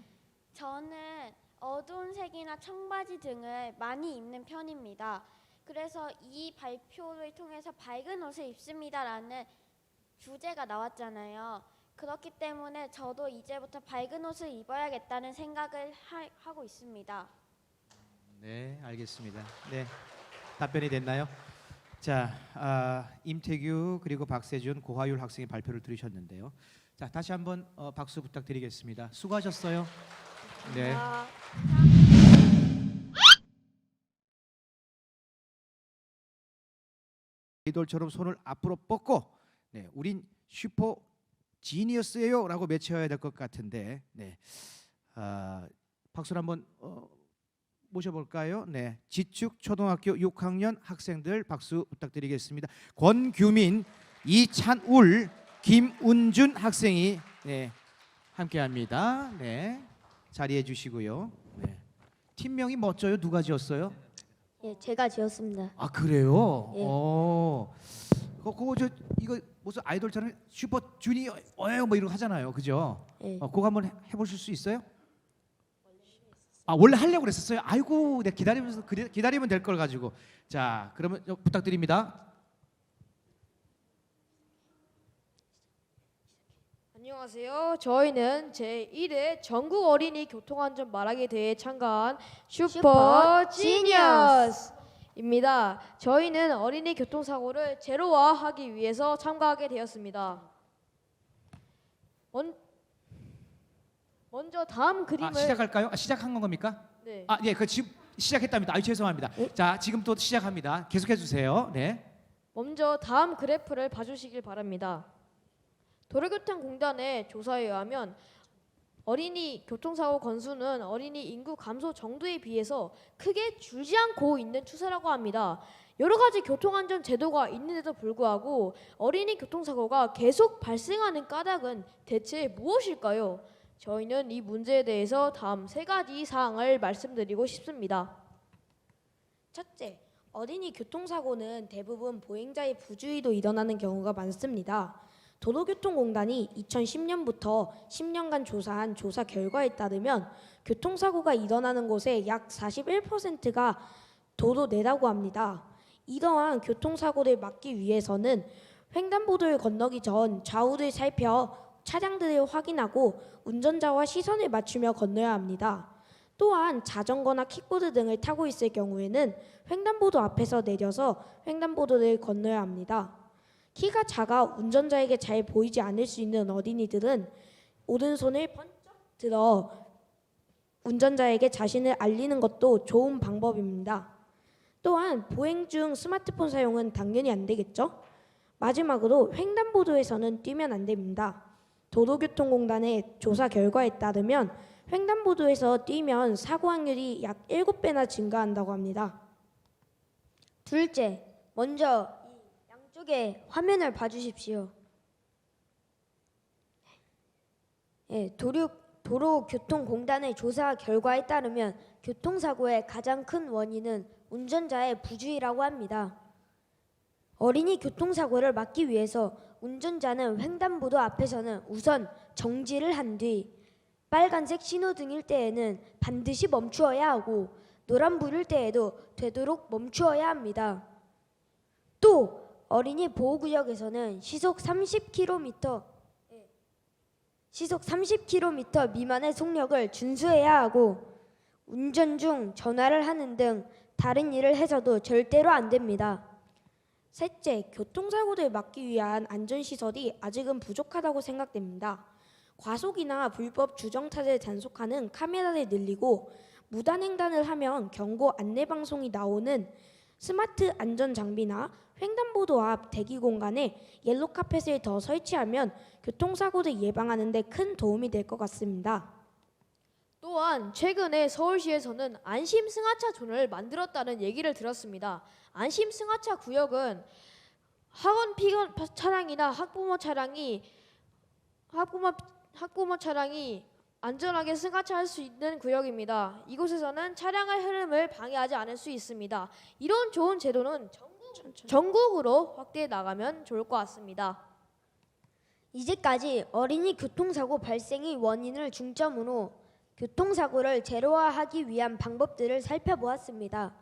저는 어두운 색이나 청바지 등을 많이 입는 편입니다. 그래서 이 발표를 통해서 밝은 옷을 입습니다라는 주제가 나왔잖아요. 그렇기 때문에 저도 이제부터 밝은 옷을 입어야겠다는 생각을 하고 있습니다. 네, 알겠습니다. 네, 답변이 됐나요? 자, 임태규 그리고 박세준, 고하율 학생의 발표를 들으셨는데요. 자, 다시 한번 박수 부탁드리겠습니다. 수고하셨어요. 네. 아이돌처럼 손을 앞으로 뻗고, 네, 우린 슈퍼 지니어스예요라고 외쳐야 될 것 같은데, 네, 박수를 한번 모셔볼까요? 네, 지축 초등학교 6학년 학생들 박수 부탁드리겠습니다. 권규민, 이찬울, 김운준 학생이 네, 함께합니다. 네, 자리해 주시고요. 네, 팀명이 멋져요. 누가 지었어요? 예, 제가 지었습니다. 아, 그래요? 예. 그거 이거 무슨 아이돌처럼 슈퍼 주니어 뭐 이런 거 하잖아요, 그죠? 예. 그거 한번 해보실 수 있어요? 아, 원래 하려고 그랬었어요. 아이고, 네, 기다리면 될 걸 가지고. 자, 그러면 부탁드립니다. 안녕하세요. 저희는 제1회 전국 어린이 교통안전 말하기 대회에 참가한 슈퍼 지니어스입니다. 저희는 어린이 교통사고를 제로화하기 위해서 참가하게 되었습니다. 먼저 다음 그림을 시작할까요? 시작한 겁니까? 네. 예, 그 지금 시작했답니다. 죄송합니다. 자, 지금 또 시작합니다. 계속해 주세요. 네. 먼저 다음 그래프를 봐주시길 바랍니다. 도로교통공단의 조사에 의하면 어린이 교통사고 건수는 어린이 인구 감소 정도에 비해서 크게 줄지 않고 있는 추세라고 합니다. 여러 가지 교통안전 제도가 있는데도 불구하고 어린이 교통사고가 계속 발생하는 까닭은 대체 무엇일까요? 저희는 이 문제에 대해서 다음 3가지 사항을 말씀드리고 싶습니다. 첫째, 어린이 교통사고는 대부분 보행자의 부주의로 일어나는 경우가 많습니다. 도로교통공단이 2010년부터 10년간 조사한 조사 결과에 따르면 교통사고가 일어나는 곳의 약 41%가 도로 내라고 합니다. 이러한 교통사고를 막기 위해서는 횡단보도를 건너기 전 좌우를 살펴 차량들을 확인하고 운전자와 시선을 맞추며 건너야 합니다. 또한 자전거나 킥보드 등을 타고 있을 경우에는 횡단보도 앞에서 내려서 횡단보도를 건너야 합니다. 키가 작아 운전자에게 잘 보이지 않을 수 있는 어린이들은 오른손을 번쩍 들어 운전자에게 자신을 알리는 것도 좋은 방법입니다. 또한 보행 중 스마트폰 사용은 당연히 안 되겠죠? 마지막으로 횡단보도에서는 뛰면 안 됩니다. 도로교통공단의 조사 결과에 따르면 횡단보도에서 뛰면 사고 확률이 약 7배나 증가한다고 합니다. 둘째, 먼저 이 양쪽의 화면을 봐주십시오. 도로교통공단의 조사 결과에 따르면 교통사고의 가장 큰 원인은 운전자의 부주의라고 합니다. 어린이 교통사고를 막기 위해서 운전자는 횡단보도 앞에서는 우선 정지를 한 뒤 빨간색 신호등일 때에는 반드시 멈추어야 하고 노란불일 때에도 되도록 멈추어야 합니다. 또 어린이 보호구역에서는 시속 30km 미만의 속력을 준수해야 하고 운전 중 전화를 하는 등 다른 일을 해서도 절대로 안 됩니다. 셋째, 교통사고를 막기 위한 안전시설이 아직은 부족하다고 생각됩니다. 과속이나 불법 주정차를 단속하는 카메라를 늘리고 무단횡단을 하면 경고 안내방송이 나오는 스마트 안전장비나 횡단보도 앞 대기공간에 옐로카펫을 더 설치하면 교통사고를 예방하는 데 큰 도움이 될 것 같습니다. 또한 최근에 서울시에서는 안심 승하차 존을 만들었다는 얘기를 들었습니다. 안심 승하차 구역은 학원 피건 차량이나 학부모 차량이 안전하게 승하차할 수 있는 구역입니다. 이곳에서는 차량의 흐름을 방해하지 않을 수 있습니다. 이런 좋은 제도는 전국으로 확대해 나가면 좋을 것 같습니다. 이제까지 어린이 교통사고 발생의 원인을 중점으로 교통사고를 제로화하기 위한 방법들을 살펴보았습니다.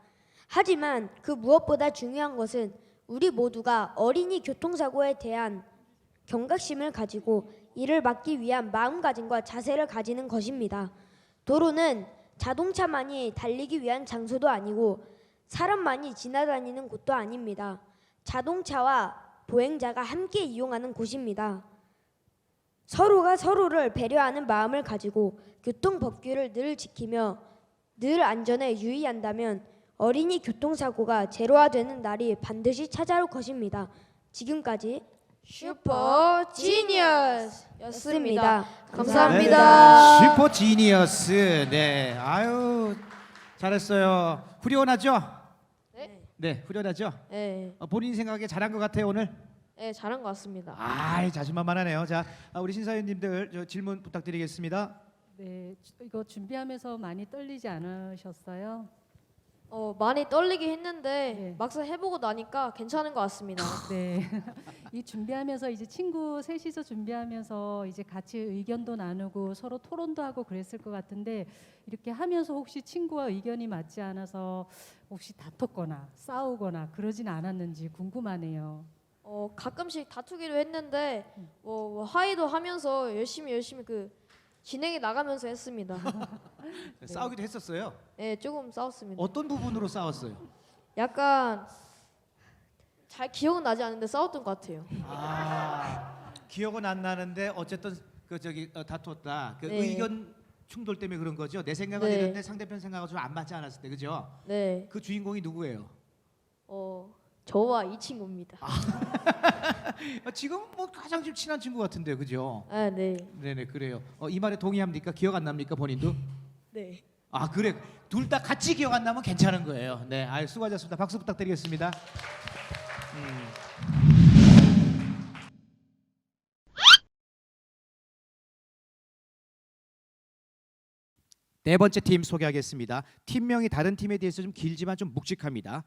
하지만 그 무엇보다 중요한 것은 우리 모두가 어린이 교통사고에 대한 경각심을 가지고 이를 막기 위한 마음가짐과 자세를 가지는 것입니다. 도로는 자동차만이 달리기 위한 장소도 아니고 사람만이 지나다니는 곳도 아닙니다. 자동차와 보행자가 함께 이용하는 곳입니다. 서로가 서로를 배려하는 마음을 가지고 교통법규를 늘 지키며 늘 안전에 유의한다면 어린이 교통사고가 제로화되는 날이 반드시 찾아올 것입니다. 지금까지 슈퍼 지니어스였습니다. 네, 감사합니다. 슈퍼 지니어스. 네, 아유 잘했어요. 후련하죠? 네, 후련하죠? 네. 본인 생각에 잘한 것 같아요 오늘. 네, 잘한 것 같습니다. 자신만만하네요. 자, 우리 신사위원님들 저 질문 부탁드리겠습니다. 네, 이거 준비하면서 많이 떨리지 않으셨어요? 많이 떨리긴 했는데 막상 해보고 나니까 괜찮은 것 같습니다. 네, 이 준비하면서 이제 친구 셋이서 준비하면서 이제 같이 의견도 나누고 서로 토론도 하고 그랬을 것 같은데 이렇게 하면서 혹시 친구와 의견이 맞지 않아서 혹시 다퉜거나 싸우거나 그러진 않았는지 궁금하네요. 가끔씩 다투기도 했는데 뭐 화해도 하면서 열심히 그 진행해 나가면서 했습니다. 싸우기도 했었어요. 네, 조금 싸웠습니다. 어떤 부분으로 싸웠어요? 약간 잘 기억은 나지 않는데 싸웠던 것 같아요. 기억은 안 나는데 어쨌든 다투었다. 그 네. 의견 충돌 때문에 그런 거죠. 내 생각은 네. 이런데 상대편 생각은 좀 안 맞지 않았을 때, 그죠? 네. 그 주인공이 누구예요? 저와 이 친구입니다. 지금 뭐 가장 좀 친한 친구 같은데요, 그죠? 아, 네. 네네 그래요. 이 말에 동의합니까? 기억 안 납니까 본인도? 네. 아 그래 둘 다 같이 기억 안 나면 괜찮은 거예요. 네, 수고하셨습니다. 박수 부탁드리겠습니다. 네 번째 팀 소개하겠습니다. 팀명이 다른 팀에 비해서 좀 길지만 좀 묵직합니다.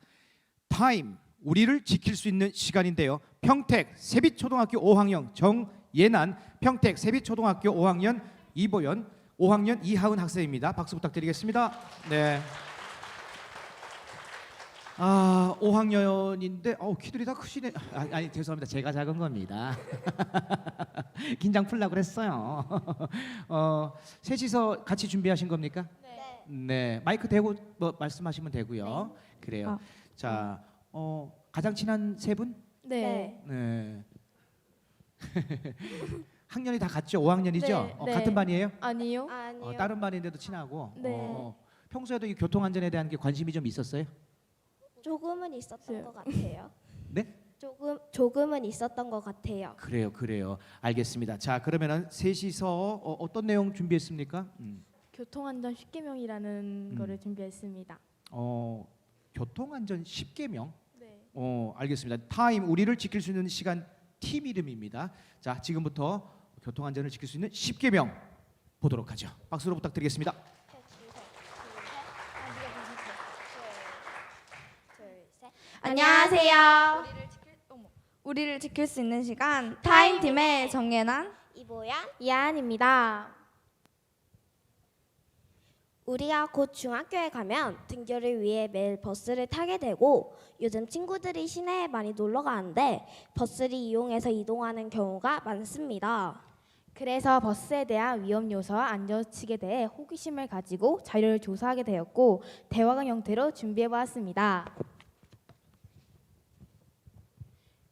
타임, 우리를 지킬 수 있는 시간인데요. 평택 세빛초등학교 5학년 정예난, 평택 세빛초등학교 5학년 이보연, 5학년 이하은 학생입니다. 박수 부탁드리겠습니다. 네. 5학년인데 키들이 다 크시네. 아니 죄송합니다. 제가 작은 겁니다. 긴장 풀려고 그랬어요. 셋이서 같이 준비하신 겁니까? 네. 네. 마이크 대고 뭐 말씀하시면 되고요. 그래요. 자, 가장 친한 세 분? 네. 네. 학년이 다 같죠? 5학년이죠? 네, 네. 같은 반이에요? 아니요. 아니요. 다른 반인데도 친하고. 네. 평소에도 이 교통 안전에 대한 게 관심이 좀 있었어요? 조금은 있었던 것 같아요. 네? 조금은 있었던 것 같아요. 그래요. 알겠습니다. 자, 그러면은 셋이서 어떤 내용 준비했습니까? 교통안전 10개명이라는 거를 준비했습니다. 교통안전 10개명. 네. 알겠습니다. 타임, 우리를 지킬 수 있는 시간 팀 이름입니다. 자, 지금부터 교통안전을 지킬 수 있는 10개명 보도록 하죠. 박수로 부탁드리겠습니다. 안녕하세요. 우리를 지킬 수 있는 시간 타임팀의 정예난, 이보연, 이하은입니다. 우리가 곧 중학교에 가면 등교를 위해 매일 버스를 타게 되고 요즘 친구들이 시내에 많이 놀러 가는데 버스를 이용해서 이동하는 경우가 많습니다. 그래서 버스에 대한 위험 요소와 안전수칙에 대해 호기심을 가지고 자료를 조사하게 되었고 대화강 형태로 준비해 보았습니다.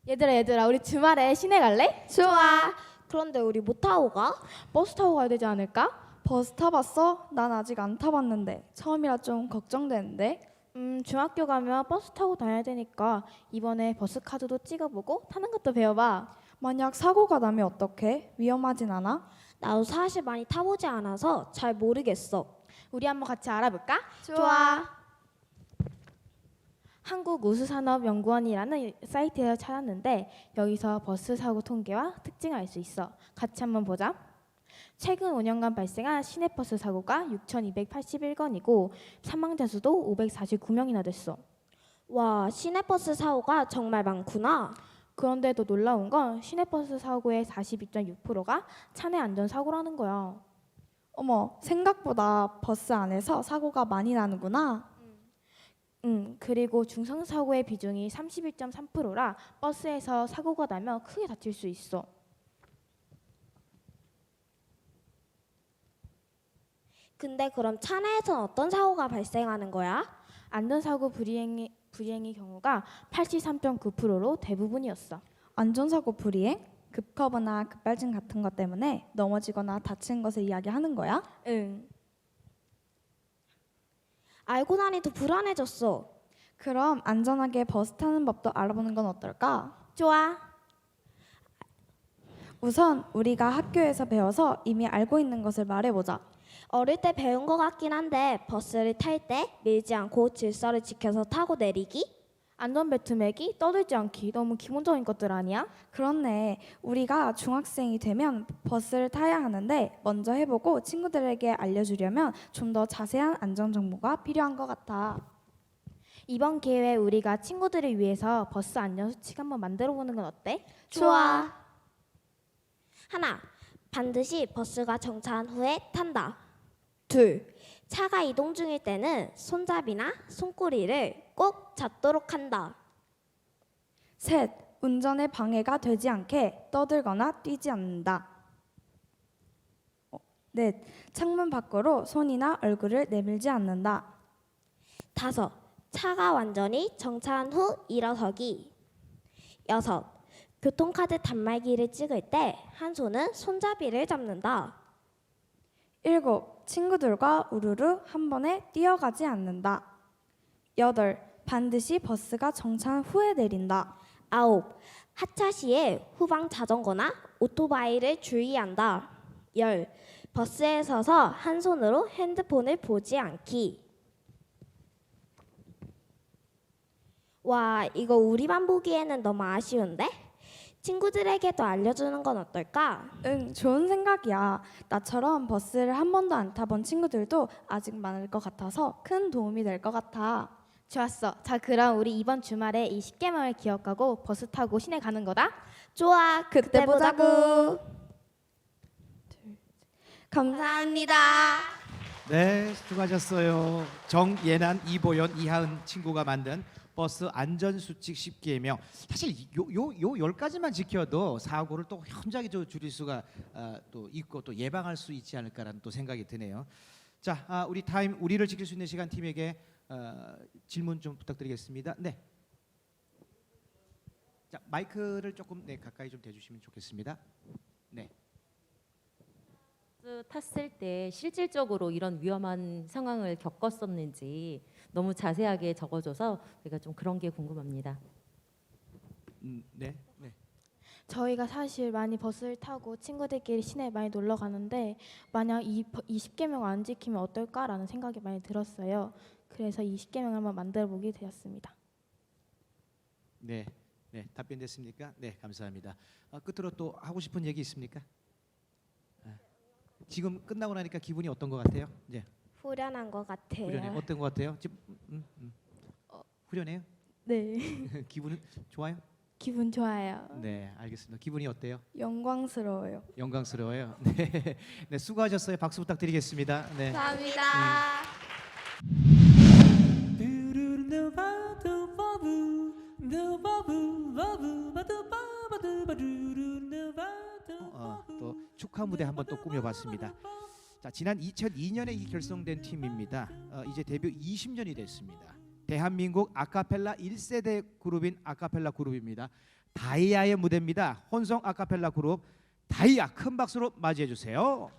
얘들아 우리 주말에 시내 갈래? 좋아. 그런데 우리 뭐 타고 가? 버스 타고 가야 되지 않을까? 버스 타봤어? 난 아직 안 타봤는데 처음이라 좀 걱정되는데. 중학교 가면 버스 타고 다녀야 되니까 이번에 버스 카드도 찍어보고 타는 것도 배워봐. 만약 사고가 나면 어떡해? 위험하진 않아? 나도 사실 많이 타보지 않아서 잘 모르겠어. 우리 한번 같이 알아볼까? 좋아. 한국우수산업연구원이라는 사이트에서 찾았는데 여기서 버스 사고 통계와 특징을 알 수 있어. 같이 한번 보자. 최근 5년간 발생한 시내버스 사고가 6,281건이고 사망자 수도 549명이나 됐어. 와, 시내버스 사고가 정말 많구나. 그런데 더 놀라운 건 시내버스 사고의 42.6%가 차내 안전사고라는 거야. 어머, 생각보다 버스 안에서 사고가 많이 나는구나. 그리고 중상사고의 비중이 31.3%라 버스에서 사고가 나면 크게 다칠 수 있어. 근데 그럼 차 내에서는 어떤 사고가 발생하는 거야? 안전사고 불이행의 경우가 83.9%로 대부분이었어. 안전사고 불이행? 급커브나 급발진 같은 것 때문에 넘어지거나 다친 것을 이야기하는 거야? 응. 알고 나니 더 불안해졌어. 그럼 안전하게 버스 타는 법도 알아보는 건 어떨까? 좋아. 우선 우리가 학교에서 배워서 이미 알고 있는 것을 말해보자. 어릴 때 배운 것 같긴 한데 버스를 탈 때 밀지 않고 질서를 지켜서 타고 내리기? 안전벨트 매기, 떠들지 않기 너무 기본적인 것들 아니야? 그렇네. 우리가 중학생이 되면 버스를 타야 하는데 먼저 해보고 친구들에게 알려주려면 좀 더 자세한 안전 정보가 필요한 것 같아. 이번 기회에 우리가 친구들을 위해서 버스 안전수칙 한번 만들어보는 건 어때? 좋아. 하나, 반드시 버스가 정차한 후에 탄다. 둘, 차가 이동 중일 때는 손잡이나 손꼬리를 꼭 잡도록 한다. 셋, 운전에 방해가 되지 않게 떠들거나 뛰지 않는다. 넷, 창문 밖으로 손이나 얼굴을 내밀지 않는다. 5. 차가 완전히 정차한 후 일어서기. 6. 교통카드 단말기를 찍을 때 한 손은 손잡이를 잡는다. 7. 친구들과 우르르 한 번에 뛰어가지 않는다. 8. 반드시 버스가 정차한 후에 내린다. 9. 하차 시에 후방 자전거나 오토바이를 주의한다. 10. 버스에 서서 한 손으로 핸드폰을 보지 않기. 와, 이거 우리만 보기에는 너무 아쉬운데? 친구들에게도 알려주는 건 어떨까? 응, 좋은 생각이야. 나처럼 버스를 한 번도 안 타본 친구들도 아직 많을 것 같아서 큰 도움이 될 것 같아. 좋았어. 자, 그럼 우리 이번 주말에 이 10개명을 기억하고 버스 타고 시내 가는 거다. 좋아, 그때 보자고. 감사합니다. 네, 수고하셨어요. 정예난, 이보연, 이하은 친구가 만든 버스 안전수칙 10개명. 사실 요 10가지만 지켜도 사고를 또 현저하게 줄일 수가 또 있고 또 예방할 수 있지 않을까라는 또 생각이 드네요. 자, 우리 타임 우리를 지킬 수 있는 시간 팀에게 질문 좀 부탁드리겠습니다. 네. 자, 마이크를 조금 가까이 좀 대주시면 좋겠습니다. 네. 버스 탔을 때 실질적으로 이런 위험한 상황을 겪었었는지 너무 자세하게 적어줘서 제가 좀 그런 게 궁금합니다. 네. 저희가 사실 많이 버스를 타고 친구들끼리 시내에 많이 놀러 가는데 만약 이 10개명 안 지키면 어떨까라는 생각이 많이 들었어요. 그래서 이 10개명을 한번 만들어 보게 되었습니다. 네, 답변됐습니까? 네, 감사합니다. 끝으로 또 하고 싶은 얘기 있습니까? 지금 끝나고 나니까 기분이 어떤 것 같아요? 네. 후련한 것 같아요. 후련해요. 어떤 것 같아요? 지금 후련해요? 네. 기분은 좋아요? 기분 좋아요. 네, 알겠습니다. 기분이 어때요? 영광스러워요. 영광스러워요. 네, 수고하셨어요. 박수 부탁드리겠습니다. 네. 감사합니다. 또 축하 무대 한번 또 꾸며봤습니다. 자, 지난 2002년에 결성된 팀입니다. 이제 데뷔 20년이 됐습니다. 대한민국 아카펠라 1세대 그룹인 아카펠라 그룹입니다. 다이아의 무대입니다. 혼성 아카펠라 그룹 다이아, 큰 박수로 맞이해 주세요.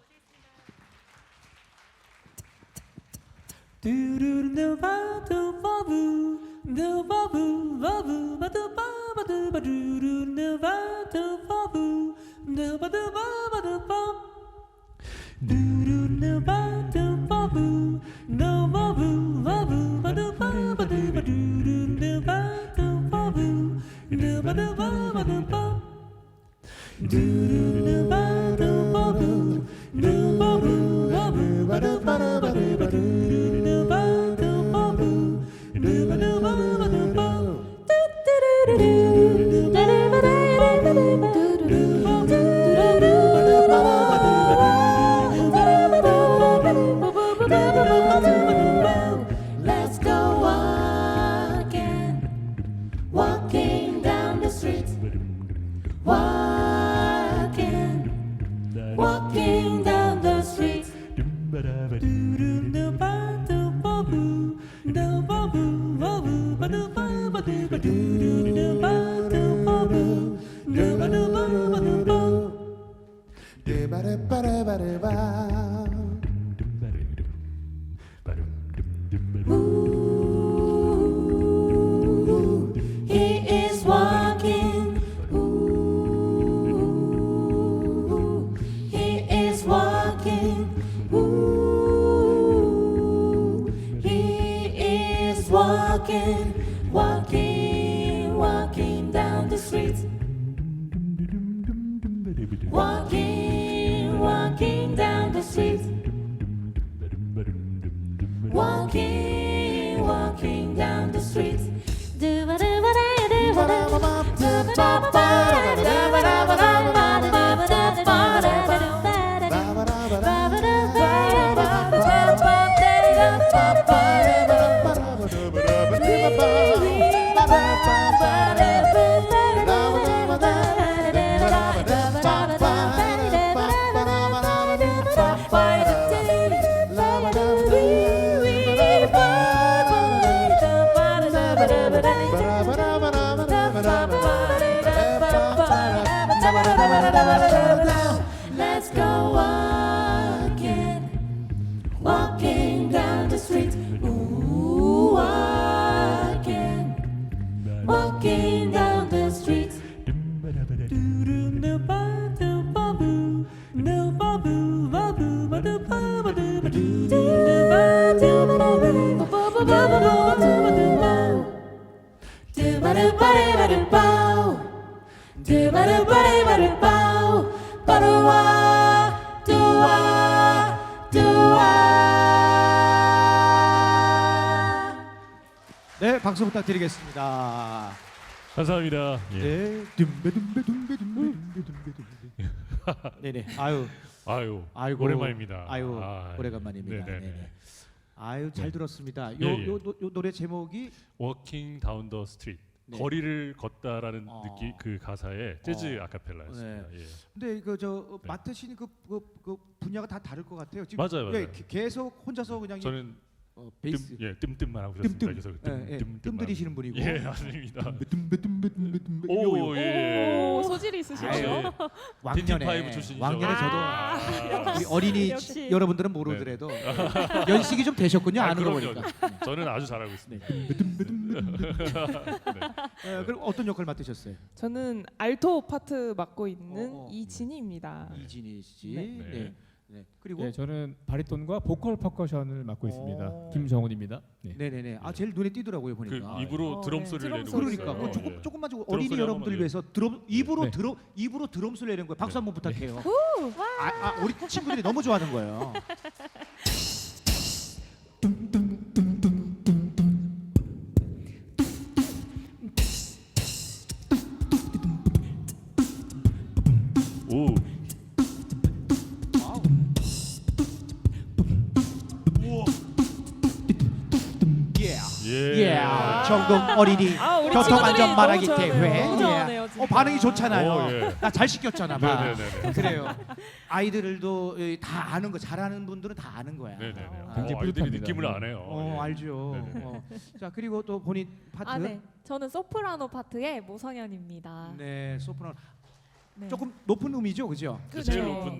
Let's go walking down the street, walking down the street. He is walking. He is walking. He is walking, walking down the street. Walking down the street. Walking down the street. 빠우 두바르 바레바르 빠우 빠루와 두와 두와. 네, 박수 부탁드리겠습니다. 감사합니다. 예. 네, 네네. 아이고 오랜만입니다. 오래간만입니다. 네네. 네네. 아유, 잘 들었습니다. 예, 예. 요 노래 제목이 Walking Down the Street. 네. 거리를 걷다라는 느낌, 그 가사의 재즈 아카펠라였습니다. 네. 예. 근데 맡으신 그 분야가 다 다를 것 같아요. 지금 맞아요. 계속 혼자서 그냥 저는 베이스 뜸뜸만 하고 있었습니다. 계속 뜸 들이시는 분이고. 예, 맞습니다. 오, 예. 오, 소질이 있으시네요. 왕년에 출신이죠. 왕년에 저도 우리 어린이 역시. 여러분들은 모르더라도 연식이 좀 되셨군요. 아는 거 그럼요. 보니까. 저는 아주 잘하고 있습니다. 그럼 어떤 역할 맡으셨어요? 저는 알토 파트 맡고 있는 이진희입니다. 이진희 씨. 네. 네. 그리고 네, 저는 바리톤과 보컬 퍼커션을 맡고 있습니다. 김정훈입니다. 네. 네네네. 아, 제일 눈에 띄더라고요 보니까. 그 입으로 드럼 소리를 내는 그러니까 거였어요. 조금만 좀 드럼 어린이 소리 여러분들 한번만, 위해서 입으로 네. 입으로 드럼 소리 내는 거예요. 박수 한번 부탁해요. 우리 친구들이 너무 좋아하는 거예요. 오. 예. 전국 어린이 우리 교통안전 말하기 친구들이 대회. 너무 좋아하네요, 진짜. 반응이 좋잖아요. 예. 나 잘 시켰잖아. 봐. 네네네. 그래요. 아이들도 다 아는 거, 잘하는 분들은 다 아는 거야. 네네네. 굉장히 아이들이 뿌듯합니다. 느낌을 아네요. 예. 알죠. 자, 그리고 또 본인 파트. 네. 저는 소프라노 파트의 모성현입니다. 네, 소프라노. 네. 조금 높은 음이죠, 그죠? 그죠.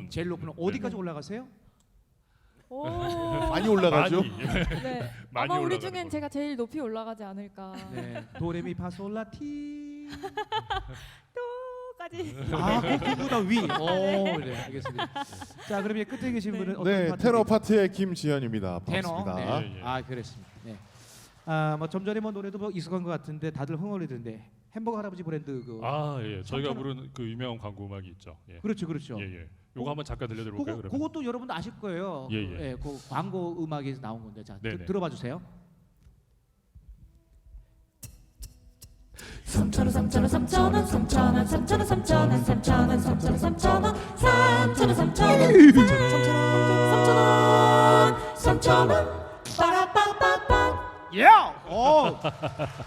제일 높은 어디까지 올라가세요? 오. 많이 올라가죠? 네. 많이 아마 우리 올라가는 중엔 제가 제일 높이 올라가지 않을까. 네. 도레미파솔라티. 까지. 그보다 위. 네, 알겠습니다. 자, 그럼 끝에 계신 분은 어떤 네, 파트? 테너 파트의 김지현입니다. 테너. 반갑습니다. 네. 그렇습니다. 네. 좀 전에 노래도 익숙한 것 같은데 다들 흥얼이던데 햄버거 할아버지 브랜드 예. 저희가 부른 그 유명한 광고 음악이 있죠. 예. 그렇죠. 예. 요거 한번 잠깐 들려드릴까요? 그러면? 그것도 여러분도 아실 거예요. 예. 그 광고 음악에서 나온 건데 자, 네네. 들어봐 주세요. 3,000원 3,000원 3,000원 3,000원 3,000원 3,000원 3,000원 3,000원 3,000원 3,000원 3,000원 3,000원 빠라빠빠빠. 예!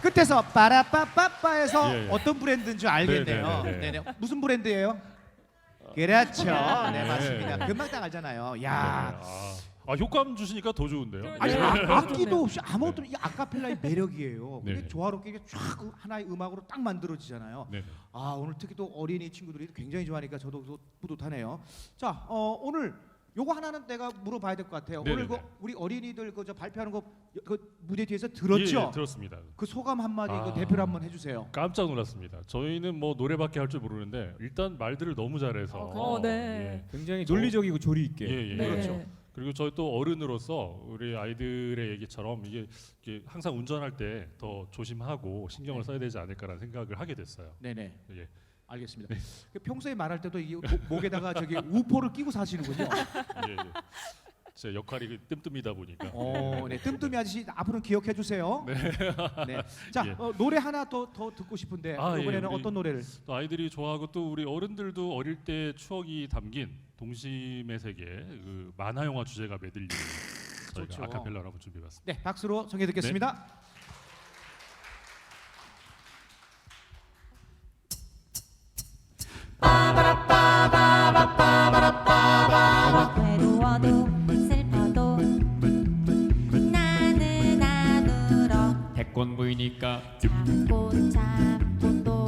끝에서 빠라빠빠빠에서 예. 어떤 브랜드인 줄 알겠네요. 네네네. 네네. 무슨 브랜드예요? 그렇죠. 네. 네, 맞습니다. 금방 딱 알잖아요. 야. 효과음 주시니까 더 좋은데요. 아니 예. 악기도 없이 아무것도 이 아카펠라의 매력이에요. 네. 근데 조화롭게 이게 쫙 하나의 음악으로 딱 만들어지잖아요. 네. 오늘 특히 또 어린이 친구들이 굉장히 좋아하니까 저도 뿌듯하네요. 자, 오늘 요거 하나는 내가 물어봐야 될 것 같아요. 오늘 네네네. 우리 어린이들 저 발표하는 거 무대 뒤에서 들었죠? 예, 들었습니다. 그 소감 한마디 대표를 한번 해주세요. 깜짝 놀랐습니다. 저희는 뭐 노래밖에 할 줄 모르는데 일단 말들을 너무 잘해서 네. 굉장히 논리적이고 조리 있게. 예. 네. 그렇죠. 그리고 저희 또 어른으로서 우리 아이들의 얘기처럼 이게 항상 운전할 때 더 조심하고 신경을 써야 되지 않을까라는 생각을 하게 됐어요. 네네. 예. 알겠습니다. 그 평소에 말할 때도 이게 목에다가 저기 우포를 끼고 사시는군요. 예. 제 역할이 뜸뜸이다 보니까. 네, 뜸뜸이 아저씨 앞으로 기억해 주세요. 네. 네. 자, 예. 노래 하나 더 듣고 싶은데 이번에는 우리 어떤 노래를? 또 아이들이 좋아하고 또 우리 어른들도 어릴 때 추억이 담긴 동심의 세계 그 만화 영화 주제가 메들리 저희가 좋죠. 아카펠라로 한번 준비해봤습니다. 네, 박수로 청해 듣겠습니다. 외로워도 슬퍼도 나는 안울어 태권부이니까 참고 참고 또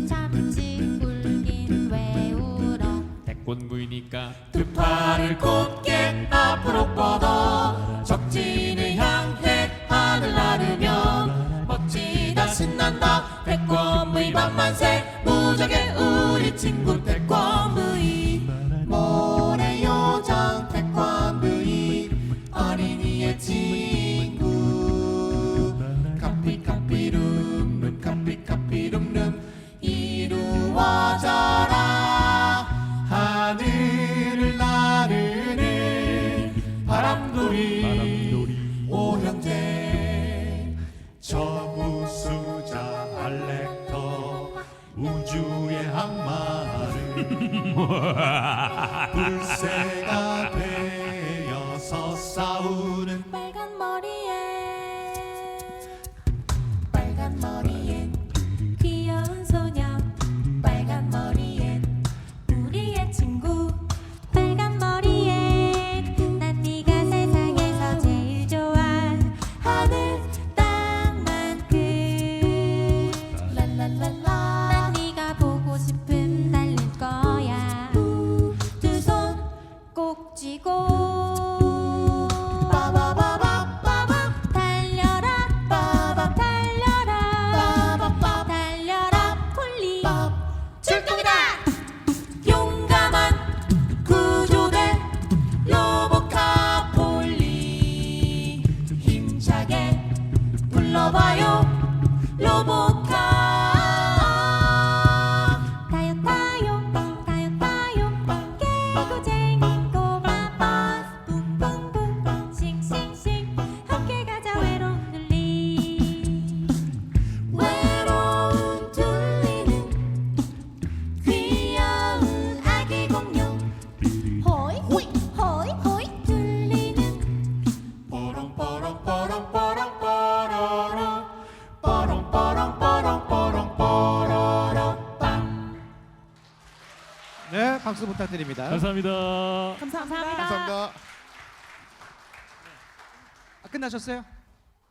참지 울긴 왜 울어 태권부이니까 두 팔을 곧게 앞으로 뻗어 적진을 향해 하늘 나르면 멋지다 신난다 태권브이 만만세 무적의 우리 친구 태권브이 모래요정 태권브이 어린이의 친구 카피카피룸룸 카피카피룸룸 우주의 항마를 불새가 되어서 싸우는 빨간 머리엔 귀여운 소녀 빨간 머리엔 우리의 친구 빨간 머리엔 난 네가 세상에서 제일 좋아 하늘 땅만큼 랄랄랄라 난 네가 보고 싶음 달릴 거야 두 손 꼭 쥐고 빠바바바바바 달려라 빠바 달려라 달려라 폴리 출동이다 용감한 구조대 로보카 폴리 힘차게 불러봐요 로보카 타요 타요 타요 타요 개구쟁이 꼬마버스 뿡뿡뿡 싱싱싱 함께 가자 외로운 둘리 외로운 둘리는 귀여운 아기 공룡 호이 호이 호이 호이 둘리는 뽀롱뽀롱뽀롱뽀롱뽀로로 뽀롱뽀롱뽀롱뽀롱뽀로로 빵. 네, 박수 부탁드립니다. 감사합니다. 감사합니다. 감사합니다. 끝나셨어요?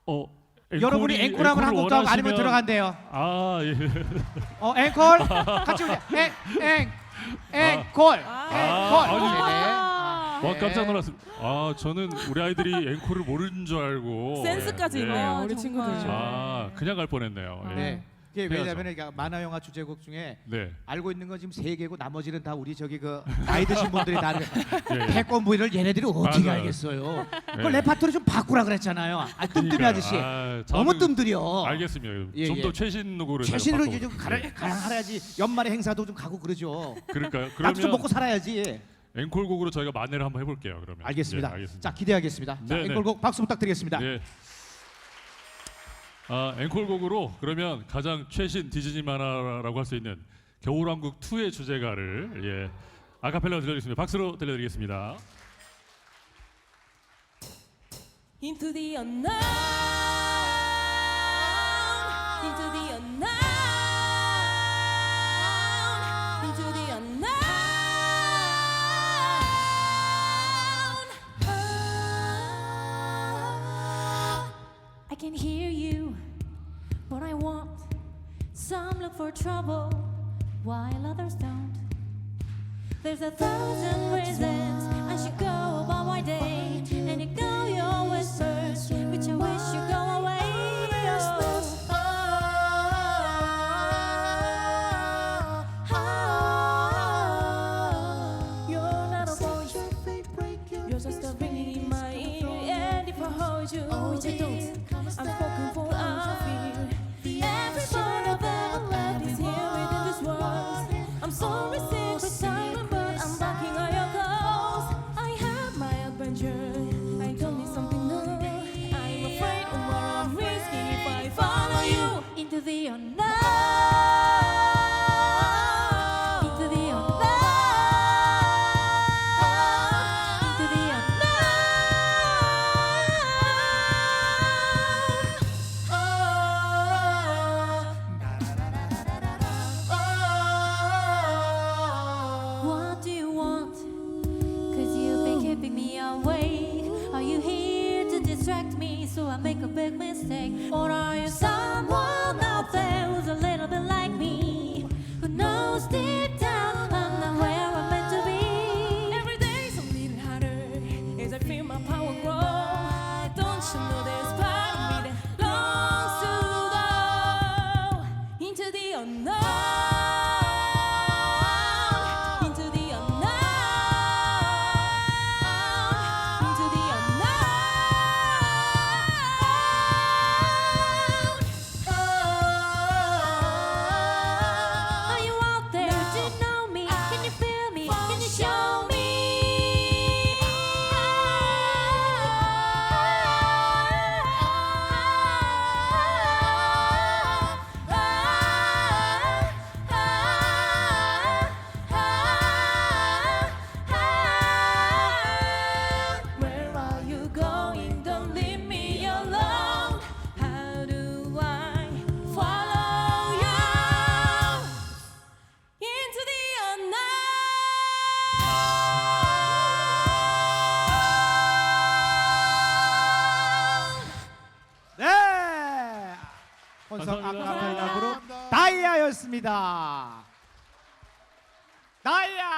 앵콜이 여러분이 앵콜하면 한 곡도 하고 아니면 들어간대요. 아 예. 앵콜 같이 올려. 앵콜. 앵콜. 와 깜짝 놀랐습니다. 아 저는 우리 아이들이 앵콜을 모르는 줄 알고 센스까지 예. 있네요, 우리 친구들. 아 그냥 갈 뻔했네요. 예. 네. 이게 해야죠. 왜냐면 만화 영화 주제곡 중에 네. 알고 있는 건 지금 3개고 나머지는 다 우리 저기 그 나이 드신 분들이 다 예. 태권부를 얘네들이 어떻게 맞아요. 알겠어요? 그 예. 레파토리 좀 바꾸라 그랬잖아요. 뜸뜸이 그러니까요. 아저씨. 아, 너무 저는 뜸들여. 알겠습니다. 예, 좀 더 예. 최신 곡으로 최신으로 제가 이제 좀 바꿔볼게요. 가랑하야지. 연말에 행사도 좀 가고 그러죠. 그럴까요? 나도 그러면 좀 먹고 살아야지. 앵콜곡으로 저희가 만회를 한번 해볼게요. 그러면. 알겠습니다. 예, 알겠습니다. 자 기대하겠습니다. 자, 네, 네. 앵콜곡 박수 부탁드리겠습니다. 네. 아 앵콜곡으로 그러면 가장 최신 디즈니 만화라고 할 수 있는 겨울왕국 2의 주제가를 예 아카펠라로 들려드리겠습니다. 박수로 들려드리겠습니다. Into the unknown, into the unknown, into the unknown. I can hear you, but I want. Some look for trouble, while others don't. There's 1,000 reasons I should go about my day and ignore your whispers, which I wish you go away. You're not a voice, you're just a ringing in my ear, and if I hold you, which I don't, I'm spoken for I fear. Every part of ever left is here within this world. I'm sorry, secret silent, but I'm barking on your calls. I have my adventure, I don't need something new. I'm afraid of what I'm risking if I follow you into the unknown. Into the unknown. Into the What do you want? 'Cause you've been keeping me awake. Are you here to distract me so I make a big mistake? Or are you someone out there who's a little bit like me? Who knows deep down I'm not where I'm meant to be? Every day's a little harder as I feel my power grow. Don't you know there's part of me that longs to go into the unknown? Into the unknown, into the unknown. Are you out there? 혼성 감사합니다. 아카펠라 그룹 다이아였습니다. 다이아.